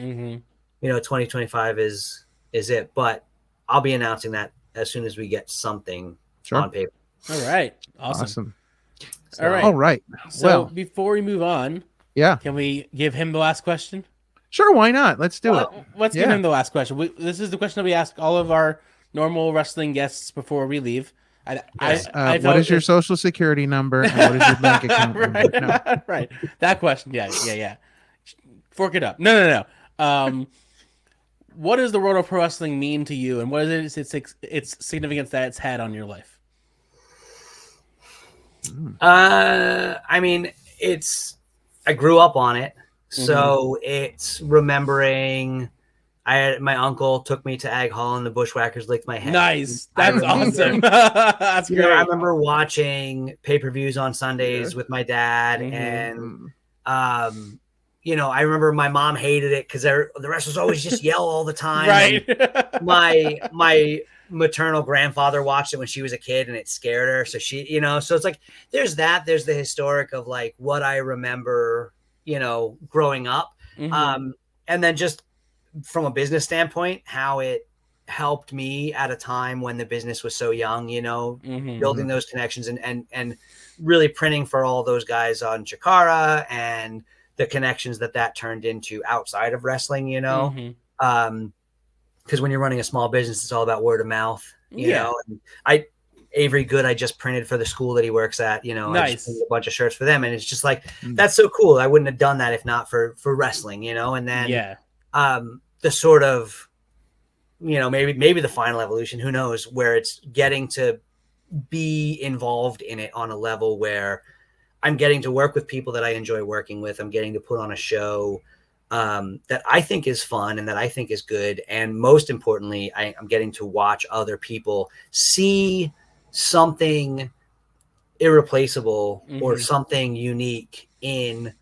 Speaker 4: 2025 is it. But I'll be announcing that as soon as we get something on paper.
Speaker 3: All right. Awesome.
Speaker 2: So, all right.
Speaker 3: So before we move on, can we give him the last question?
Speaker 2: Sure, why not? Let's do it.
Speaker 3: Let's give him the last question. This is the question that we ask all of our normal wrestling guests before we leave.
Speaker 2: What is your social security number and what is your bank account number?
Speaker 3: Right. That question. Yeah. Fork it up. No. What does the world of pro wrestling mean to you, and what is its significance that it's had on your life?
Speaker 4: I mean, I grew up on it, so it's remembering. My uncle took me to Ag Hall and the Bushwhackers licked my head.
Speaker 3: Nice. That's awesome. That's great.
Speaker 4: I remember watching pay-per-views on Sundays with my dad. And, I remember my mom hated it because the wrestlers always just yell all the time.
Speaker 3: Right.
Speaker 4: My maternal grandfather watched it when she was a kid and it scared her. So she, so it's like, there's the historic of like what I remember, growing up. And then just from a business standpoint, how it helped me at a time when the business was so young, building those connections and really printing for all those guys on Chikara and the connections that turned into outside of wrestling, because when you're running a small business, it's all about word of mouth, you know. And Avery Good, I just printed for the school that he works at,
Speaker 3: Nice.
Speaker 4: I just printed a bunch of shirts for them, and it's just like that's so cool. I wouldn't have done that if not for wrestling, and then the sort of, maybe the final evolution, who knows, where it's getting to be involved in it on a level where I'm getting to work with people that I enjoy working with. I'm getting to put on a show that I think is fun and that I think is good. And most importantly, I'm getting to watch other people see something irreplaceable or something unique in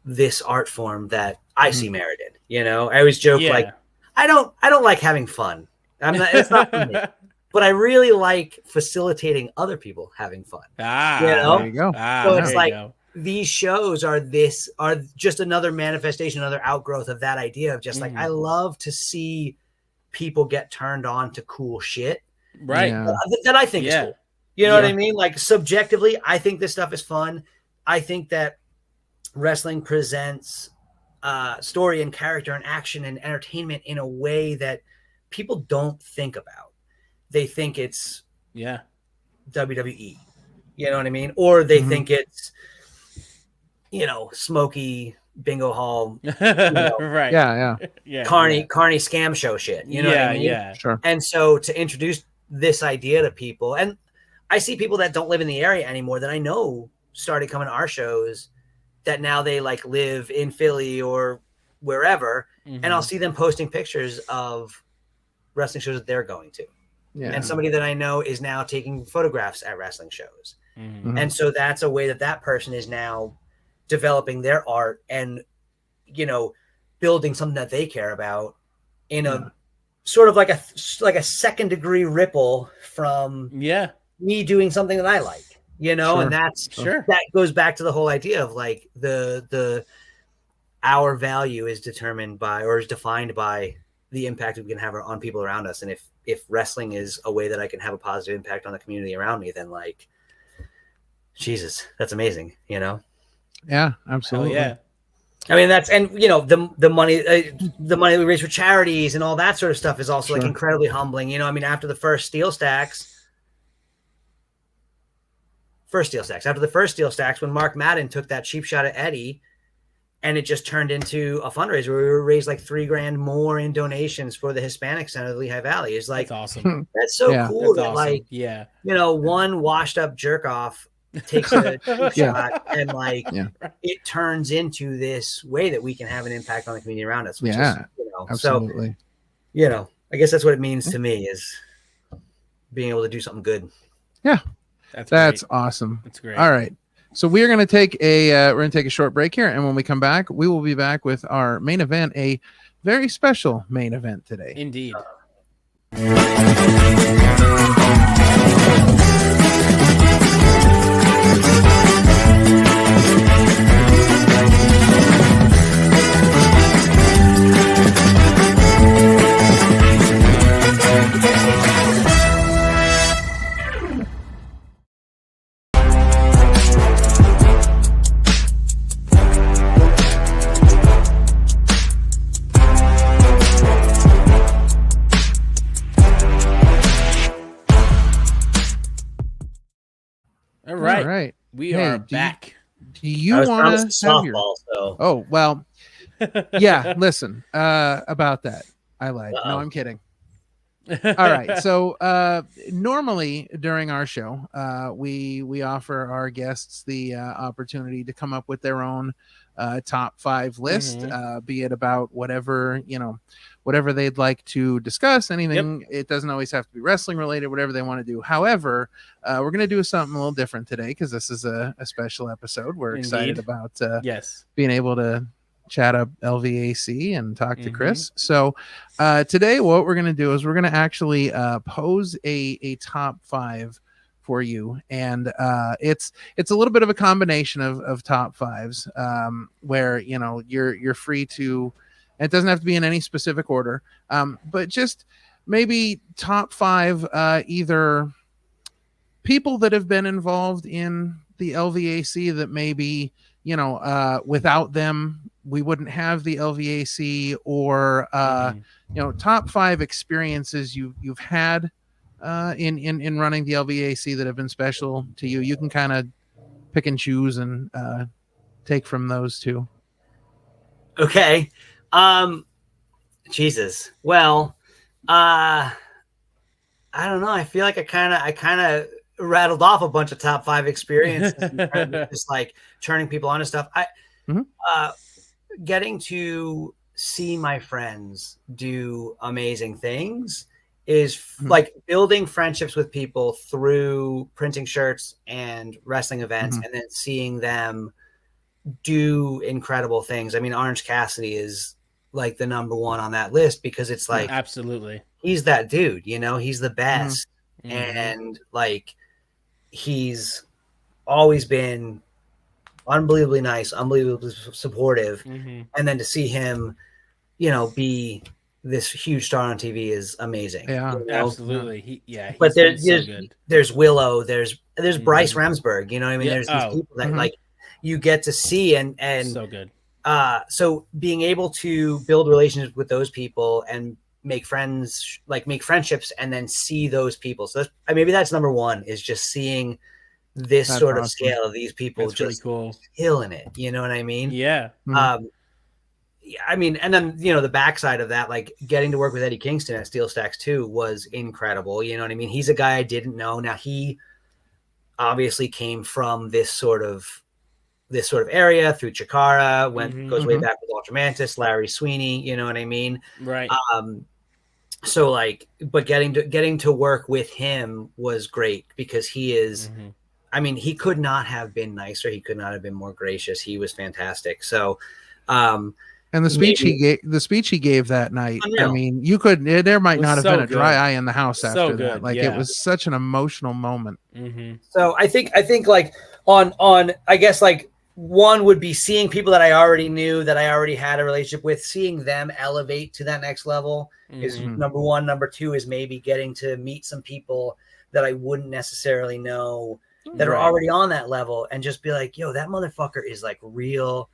Speaker 4: this art form that I see merit in. I always joke like I don't like having fun. It's not for me. But I really like facilitating other people having fun.
Speaker 2: There you go.
Speaker 4: So it's like these shows are just another manifestation, another outgrowth of that idea of just like I love to see people get turned on to cool shit.
Speaker 3: Right.
Speaker 4: That I think is cool. You know what I mean? Like subjectively, I think this stuff is fun. I think that wrestling presents story and character and action and entertainment in a way that people don't think about. They think it's WWE, you know what I mean? Or they think it's, smoky bingo hall,
Speaker 3: right.
Speaker 4: Carney scam show shit. You know what I mean?
Speaker 3: Yeah.
Speaker 2: Sure.
Speaker 4: And so to introduce this idea to people, and I see people that don't live in the area anymore that I know started coming to our shows that now they like live in Philly or wherever. And I'll see them posting pictures of wrestling shows that they're going to. Yeah. And somebody that I know is now taking photographs at wrestling shows. And so that's a way that person is now developing their art and, building something that they care about in a sort of like a second degree ripple from me doing something that I like, you know, and that's that goes back to the whole idea of like our value is determined by, or is defined by, the impact we can have on people around us. And if wrestling is a way that I can have a positive impact on the community around me, then like, Jesus, that's amazing, you know?
Speaker 2: Yeah, absolutely.
Speaker 3: Hell yeah.
Speaker 4: I mean, that's, and you know, the money that we raise for charities and all that sort of stuff is also like incredibly humbling. You know, I mean, after the first steel stacks, when Mark Madden took that cheap shot at Eddie, and it just turned into a fundraiser where we raised like $3,000 more in donations for the Hispanic Center of the Lehigh Valley. It's like,
Speaker 3: that's awesome.
Speaker 4: That's so cool.
Speaker 3: That's
Speaker 4: that
Speaker 3: awesome.
Speaker 4: Like,
Speaker 3: you
Speaker 4: know, one washed up jerk off takes a cheap shot, and like it turns into this way that we can have an impact on the community around us. Which is, you know,
Speaker 2: absolutely.
Speaker 4: So, you know, I guess that's what it means to me, is being able to do something good.
Speaker 2: Yeah. That's awesome.
Speaker 3: That's great.
Speaker 2: All right. So we're going to take a short break here, and when we come back, we will be back with our main event, a very special main event today.
Speaker 3: Indeed. All right. We are back.
Speaker 2: Do you want to have your... Oh, well, yeah, listen, about that. I lied. No, I'm kidding. All right. So normally during our show, we offer our guests the opportunity to come up with their own top 5 list, be it about whatever, you know, whatever they'd like to discuss, anything. It doesn't always have to be wrestling related, whatever they want to do. However, we're going to do something a little different today, because this is a special episode. We're excited about being able to chat up LVAC and talk to Chris. So today what we're going to do is we're going to actually pose a top 5 for you, and it's a little bit of a combination of top 5s, where, you know, you're free to, it doesn't have to be in any specific order, but just maybe top 5 either people that have been involved in the LVAC that maybe, you know, without them we wouldn't have the LVAC, or you know, top 5 experiences you've had in running the LVAC that have been special to you. You can kind of pick and choose and take from those two.
Speaker 4: Okay. Jesus. Well, I don't know. I feel like I kind of rattled off a bunch of top 5 experiences, just like turning people on to stuff. Getting to see my friends do amazing things is like building friendships with people through printing shirts and wrestling events, and then seeing them do incredible things. I mean, Orange Cassidy is like the number 1 on that list, because it's like,
Speaker 3: absolutely,
Speaker 4: he's that dude, you know, he's the best. And like, he's always been unbelievably nice, unbelievably supportive. And then to see him, you know, be this huge star on TV is amazing.
Speaker 2: Yeah,
Speaker 4: you know?
Speaker 3: Absolutely.
Speaker 4: But there's Willow, there's Bryce Remsburg, you know what I mean? There's these people that like you get to see, and
Speaker 3: so good.
Speaker 4: So being able to build relationships with those people and make friends, like make friendships, and then see those people. So maybe that's number 1, is just seeing this sort of scale of these people. That's just really cool. Killing it. You know what I mean?
Speaker 3: Yeah.
Speaker 4: I mean, and then, you know, the backside of that, like getting to work with Eddie Kingston at Steel Stacks 2 was incredible. You know what I mean? He's a guy I didn't know. Now, he obviously came from this sort of area through Chikara, goes way back with Ultramantis, Larry Sweeney, you know what I mean?
Speaker 3: Right.
Speaker 4: So like, but getting to work with him was great, because he is, I mean, he could not have been nicer. He could not have been more gracious. He was fantastic. So,
Speaker 2: And the speech he gave that night.
Speaker 4: Unreal.
Speaker 2: I mean, there might not have been a dry eye in the house after that. Like it was such an emotional moment.
Speaker 3: Mm-hmm.
Speaker 4: So I think like on I guess like one would be seeing people that I already knew, that I already had a relationship with, seeing them elevate to that next level is number one. Number two is maybe getting to meet some people that I wouldn't necessarily know that are already on that level and just be like, yo, that motherfucker is like real.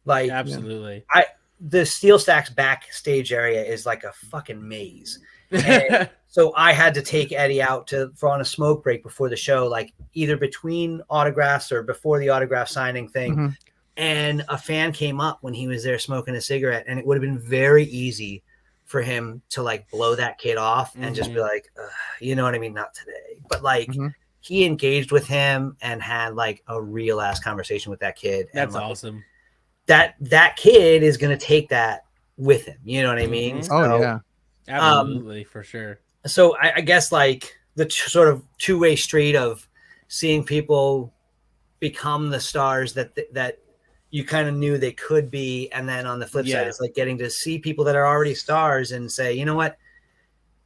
Speaker 4: Like
Speaker 3: absolutely.
Speaker 4: The Steel Stacks backstage area is like a fucking maze. And so I had to take Eddie out for on a smoke break before the show, like either between autographs or before the autograph signing thing. And a fan came up when he was there smoking a cigarette, and it would have been very easy for him to like blow that kid off and just be like, you know what I mean? Not today. But like he engaged with him and had like a real ass conversation with that kid.
Speaker 3: That's
Speaker 4: like,
Speaker 3: awesome.
Speaker 4: That kid is going to take that with him. You know what I mean?
Speaker 2: Oh yeah.
Speaker 3: Absolutely, for sure.
Speaker 4: So I guess like the sort of two-way street of seeing people become the stars that you kind of knew they could be, and then on the flip side, it's like getting to see people that are already stars and say, you know what,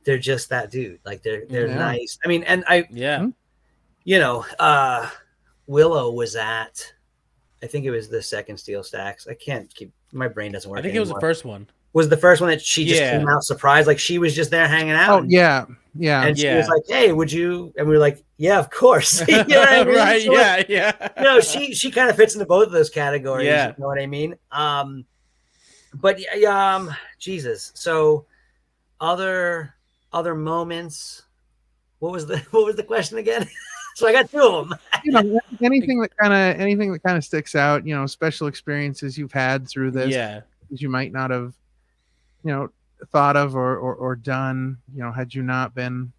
Speaker 4: they're just that dude. Like they're nice. I mean, and you know, Willow was at, I think it was the second Steel Stacks. I can't keep, my brain doesn't work.
Speaker 3: I think it was the first one.
Speaker 4: Was the first one that she just came out surprised, like she was just there hanging out.
Speaker 2: Oh yeah.
Speaker 4: And she was like, "Hey, would you?" And we were like, "Yeah, of course." You know what I mean?
Speaker 3: Right?
Speaker 4: So
Speaker 3: yeah.
Speaker 4: You know, she kind of fits into both of those categories.
Speaker 3: Yeah.
Speaker 4: You know what I mean? But Jesus. So other moments. What was the question again? So I got two of them.
Speaker 2: You know, anything that kind of sticks out. You know, special experiences you've had through this.
Speaker 3: Yeah.
Speaker 2: You might not have, you know, thought of or done, you know, had you not been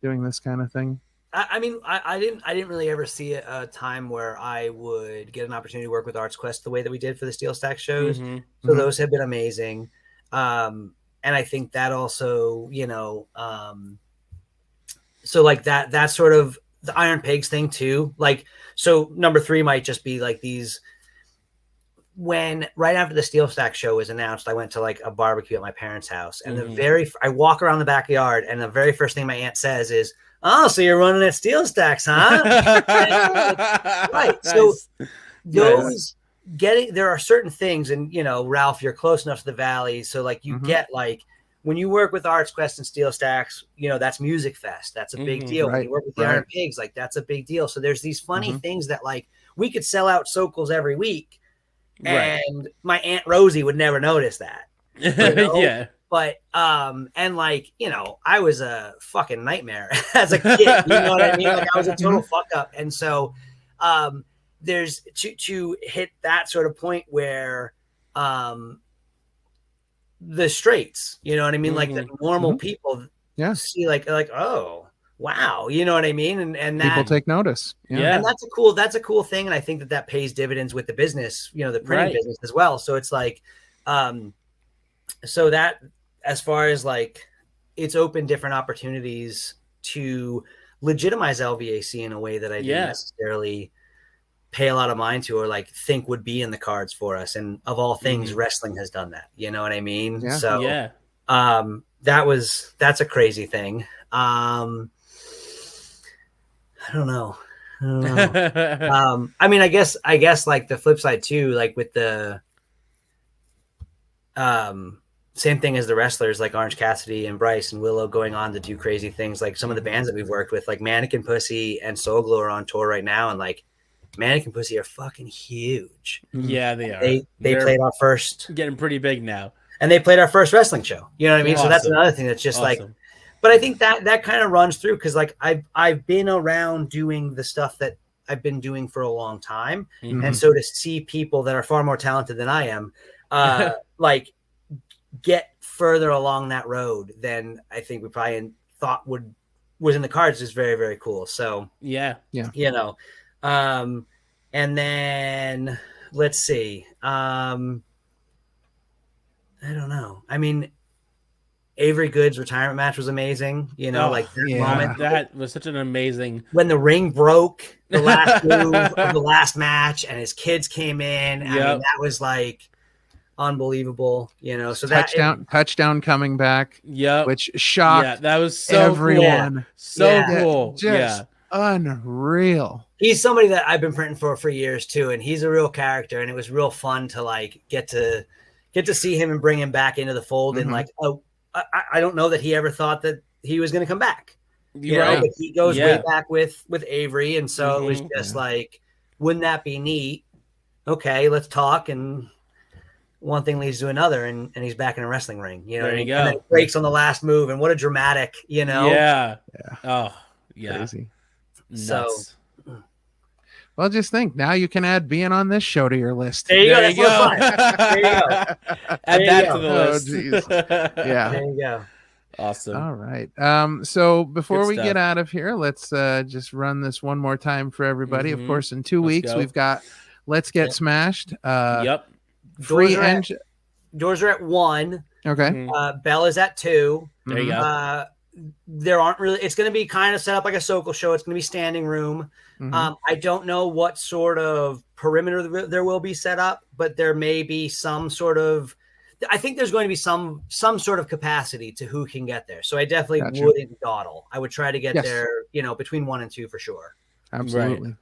Speaker 2: doing this kind of thing.
Speaker 4: I mean, I didn't really ever see a time where I would get an opportunity to work with Arts Quest the way that we did for the Steel Stack shows. So those have been amazing. And I think that also, you know, so like that's sort of the Iron Pigs thing too. Like, so number 3 might just be like these, when right after the Steel Stack show was announced, I went to like a barbecue at my parents' house, and I walk around the backyard, and the very first thing my aunt says is, "Oh, so you're running at Steel Stacks, huh?" Right. Nice. So those there are certain things, and you know, Ralph, you're close enough to the Valley, so like you get like when you work with Arts Quest and Steel Stacks, you know, that's Music Fest, that's a big deal. When you work with the Iron Pigs, like that's a big deal. So there's these funny things that like we could sell out Sokals every week. And my Aunt Rosie would never notice that. You know? But and like, you know, I was a fucking nightmare as a kid. You know what I mean? Like I was a total fuck up. And so there's to hit that sort of point where the straights, you know what I mean? Like the normal people see like, oh wow, you know what I mean? And that,
Speaker 2: people take notice.
Speaker 4: And that's a cool thing. And I think that pays dividends with the business, you know, the printing business as well. So it's like, so that as far as like, it's opened different opportunities to legitimize LVAC in a way that I didn't necessarily pay a lot of mind to, or like think would be in the cards for us. And of all things, wrestling has done that. You know what I mean?
Speaker 2: Yeah.
Speaker 4: So that's a crazy thing. I don't know. I mean, I guess like the flip side too, like with the same thing as the wrestlers, like Orange Cassidy and Bryce and Willow going on to do crazy things. Like some of the bands that we've worked with, like Mannequin Pussy and Soul Glow are on tour right now, and like Mannequin Pussy are fucking huge.
Speaker 3: Yeah, they are.
Speaker 4: They played our first,
Speaker 3: getting pretty big now,
Speaker 4: and they played our first wrestling show. You know what I mean? Awesome. So that's another thing that's just like. But I think that kind of runs through, because like I've been around doing the stuff that I've been doing for a long time, and so to see people that are far more talented than I am, like get further along that road than I think we probably thought was in the cards is very, very cool. So
Speaker 3: yeah,
Speaker 4: you know, and then let's see, I don't know. I mean, Avery Good's retirement match was amazing. You know, like that moment.
Speaker 3: That was such an amazing.
Speaker 4: When the ring broke, the last move of the last match, and his kids came in. I mean, that was like unbelievable. So
Speaker 2: touchdown coming back.
Speaker 3: Yeah,
Speaker 2: which shocked.
Speaker 3: Yeah, that was so
Speaker 2: everyone.
Speaker 3: Cool.
Speaker 2: Just unreal.
Speaker 4: He's somebody that I've been printing for years too, and he's a real character. And it was real fun to like get to see him and bring him back into the fold. And like, I don't know that he ever thought that he was going to come back. But he goes way back with Avery, and so it was just like, wouldn't that be neat? Okay, let's talk. And one thing leads to another, and he's back in a wrestling ring.
Speaker 3: There you go.
Speaker 4: And then it breaks on the last move, and what a dramatic,
Speaker 3: Yeah. Oh, yeah.
Speaker 2: Crazy.
Speaker 3: Nuts.
Speaker 4: So,
Speaker 2: well, just think, now you can add being on this show to your list.
Speaker 4: There you go.
Speaker 3: There you go. Add that to the list.
Speaker 2: Yeah.
Speaker 4: There you go.
Speaker 3: Awesome.
Speaker 2: All right. So before we get out of here, let's just run this one more time for everybody. Of course, in 2 weeks, we've got Let's Get Smashed. Free engine.
Speaker 4: Doors are at 1.
Speaker 2: Okay.
Speaker 4: Bell is at 2.
Speaker 3: There you go.
Speaker 4: There aren't really. It's going to be kind of set up like a Sokol show. It's going to be standing room. I don't know what sort of perimeter there will be set up, but there may be some sort of. I think there's going to be some sort of capacity to who can get there. So I definitely wouldn't dawdle. I would try to get there, between 1 and 2 for sure.
Speaker 2: Absolutely.
Speaker 4: Right.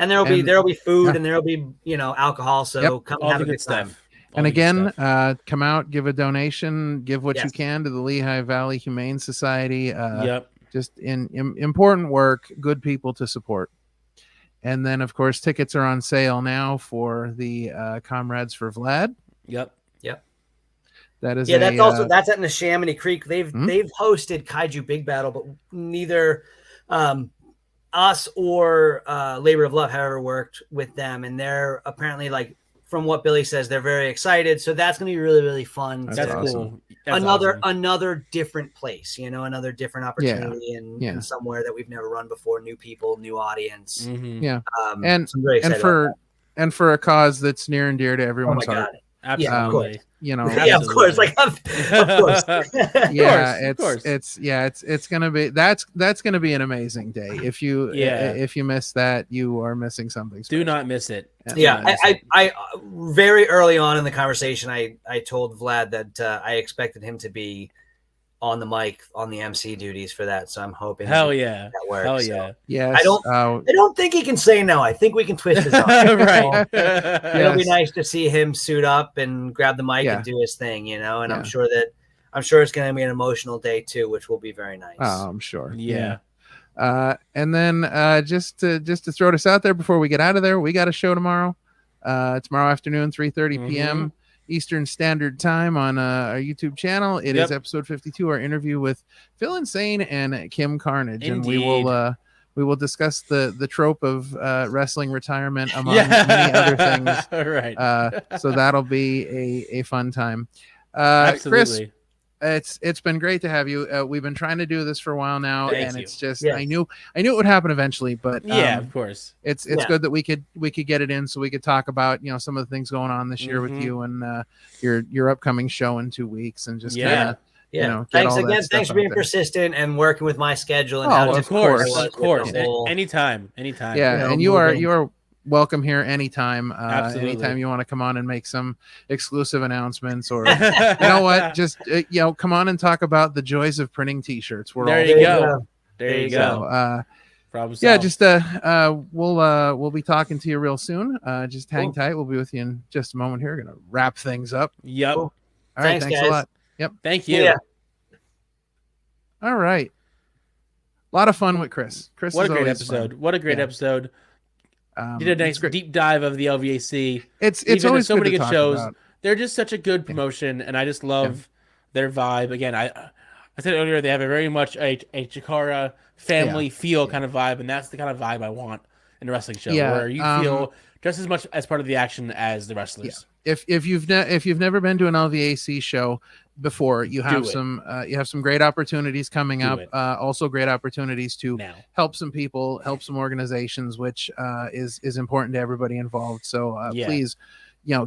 Speaker 4: And there'll be food and there'll be, alcohol. So come have a good time.
Speaker 2: And again, come out, give a donation, give what you can to the Lehigh Valley Humane Society. Just in important work, good people to support. And then, of course, tickets are on sale now for the Comrades for Vlad.
Speaker 3: Yep.
Speaker 2: That is
Speaker 4: that's at Neshaminy Creek. They've hosted Kaiju Big Battle, but neither us or Labor of Love have ever worked with them, and they're apparently, like, from what Billy says, they're very excited. So that's going to be really, really fun.
Speaker 3: That's cool.
Speaker 4: Another different place, another different opportunity in somewhere that we've never run before. New people, new audience.
Speaker 2: Yeah,
Speaker 4: and
Speaker 2: for a cause that's near and dear to everyone's heart.
Speaker 3: Absolutely.
Speaker 4: Of course. Like, of course.
Speaker 2: It's gonna be that's gonna be an amazing day. If you miss that, you are missing something special.
Speaker 3: Do not miss it.
Speaker 4: I very early on in the conversation, I told Vlad that I expected him to be on the mic on the MC duties for that. So I'm hoping that works.
Speaker 3: Hell yeah.
Speaker 2: Yes.
Speaker 4: I don't think he can say no. I think we can twist his arm.
Speaker 3: Right.
Speaker 4: It'll be nice to see him suit up and grab the mic and do his thing, and I'm sure it's going to be an emotional day too, which will be very nice.
Speaker 2: Oh, I'm sure.
Speaker 3: Yeah.
Speaker 2: And then just to throw this out there before we get out of there, we got a show tomorrow. Tomorrow afternoon, 3:30 p.m. Eastern Standard Time on our YouTube channel. It is episode 52, our interview with Phil Insane and Kim Carnage.
Speaker 3: Indeed.
Speaker 2: And we will discuss the trope of wrestling retirement among many other things.
Speaker 3: Right.
Speaker 2: So that'll be a fun time.
Speaker 3: Absolutely.
Speaker 2: Chris, it's been great to have you. We've been trying to do this for a while now, it's just I knew it would happen eventually, but
Speaker 3: of course,
Speaker 2: it's good that we could get it in so we could talk about some of the things going on this year with you and your upcoming show in 2 weeks, and just
Speaker 4: thanks again. Thanks for being persistent and working with my schedule. And
Speaker 3: of course, anytime.
Speaker 2: Yeah, and you are welcome here anytime.
Speaker 3: Absolutely.
Speaker 2: Anytime you want to come on and make some exclusive announcements, or just come on and talk about the joys of printing T-shirts.
Speaker 3: There you go.
Speaker 2: Just we'll be talking to you real soon. Just hang tight. We'll be with you in just a moment here. Gonna wrap things up.
Speaker 3: Yep.
Speaker 2: Cool. All right. Thanks a lot. Yep.
Speaker 3: Thank you.
Speaker 4: Yeah.
Speaker 2: All right. A lot of fun with Chris.
Speaker 3: What a great episode.
Speaker 2: Fun.
Speaker 3: What a great episode. Did a nice deep dive of the LVAC.
Speaker 2: It's always
Speaker 3: so many good shows.
Speaker 2: About.
Speaker 3: They're just such a good promotion, and I just love their vibe. Again, I said earlier they have a very much a Chikara family feel kind of vibe, and that's the kind of vibe I want in a wrestling show, where you feel just as much as part of the action as the wrestlers.
Speaker 2: Yeah. If you've never been to an LVAC show before, you have some great opportunities coming up. Also great opportunities to help some people, help some organizations, which is important to everybody involved. So please,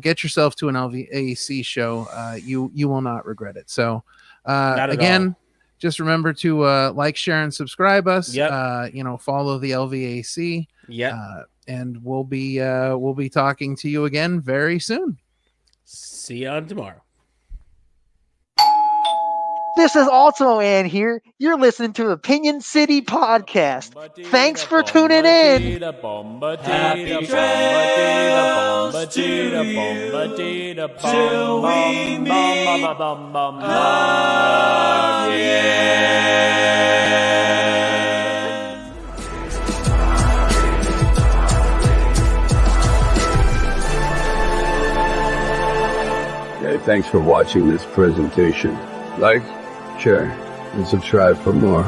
Speaker 2: get yourself to an LVAC show. You will not regret it. So again, just remember to like, share, and subscribe us. Follow the LVAC. And we'll be talking to you again very soon.
Speaker 3: See you on tomorrow.
Speaker 5: This is Ultimo Ann here. You're listening to Opinion City Podcast. Thanks for tuning in.
Speaker 6: Happy trails to you till we meet again.
Speaker 7: Hey, thanks for watching this presentation. Like, share, and subscribe for more.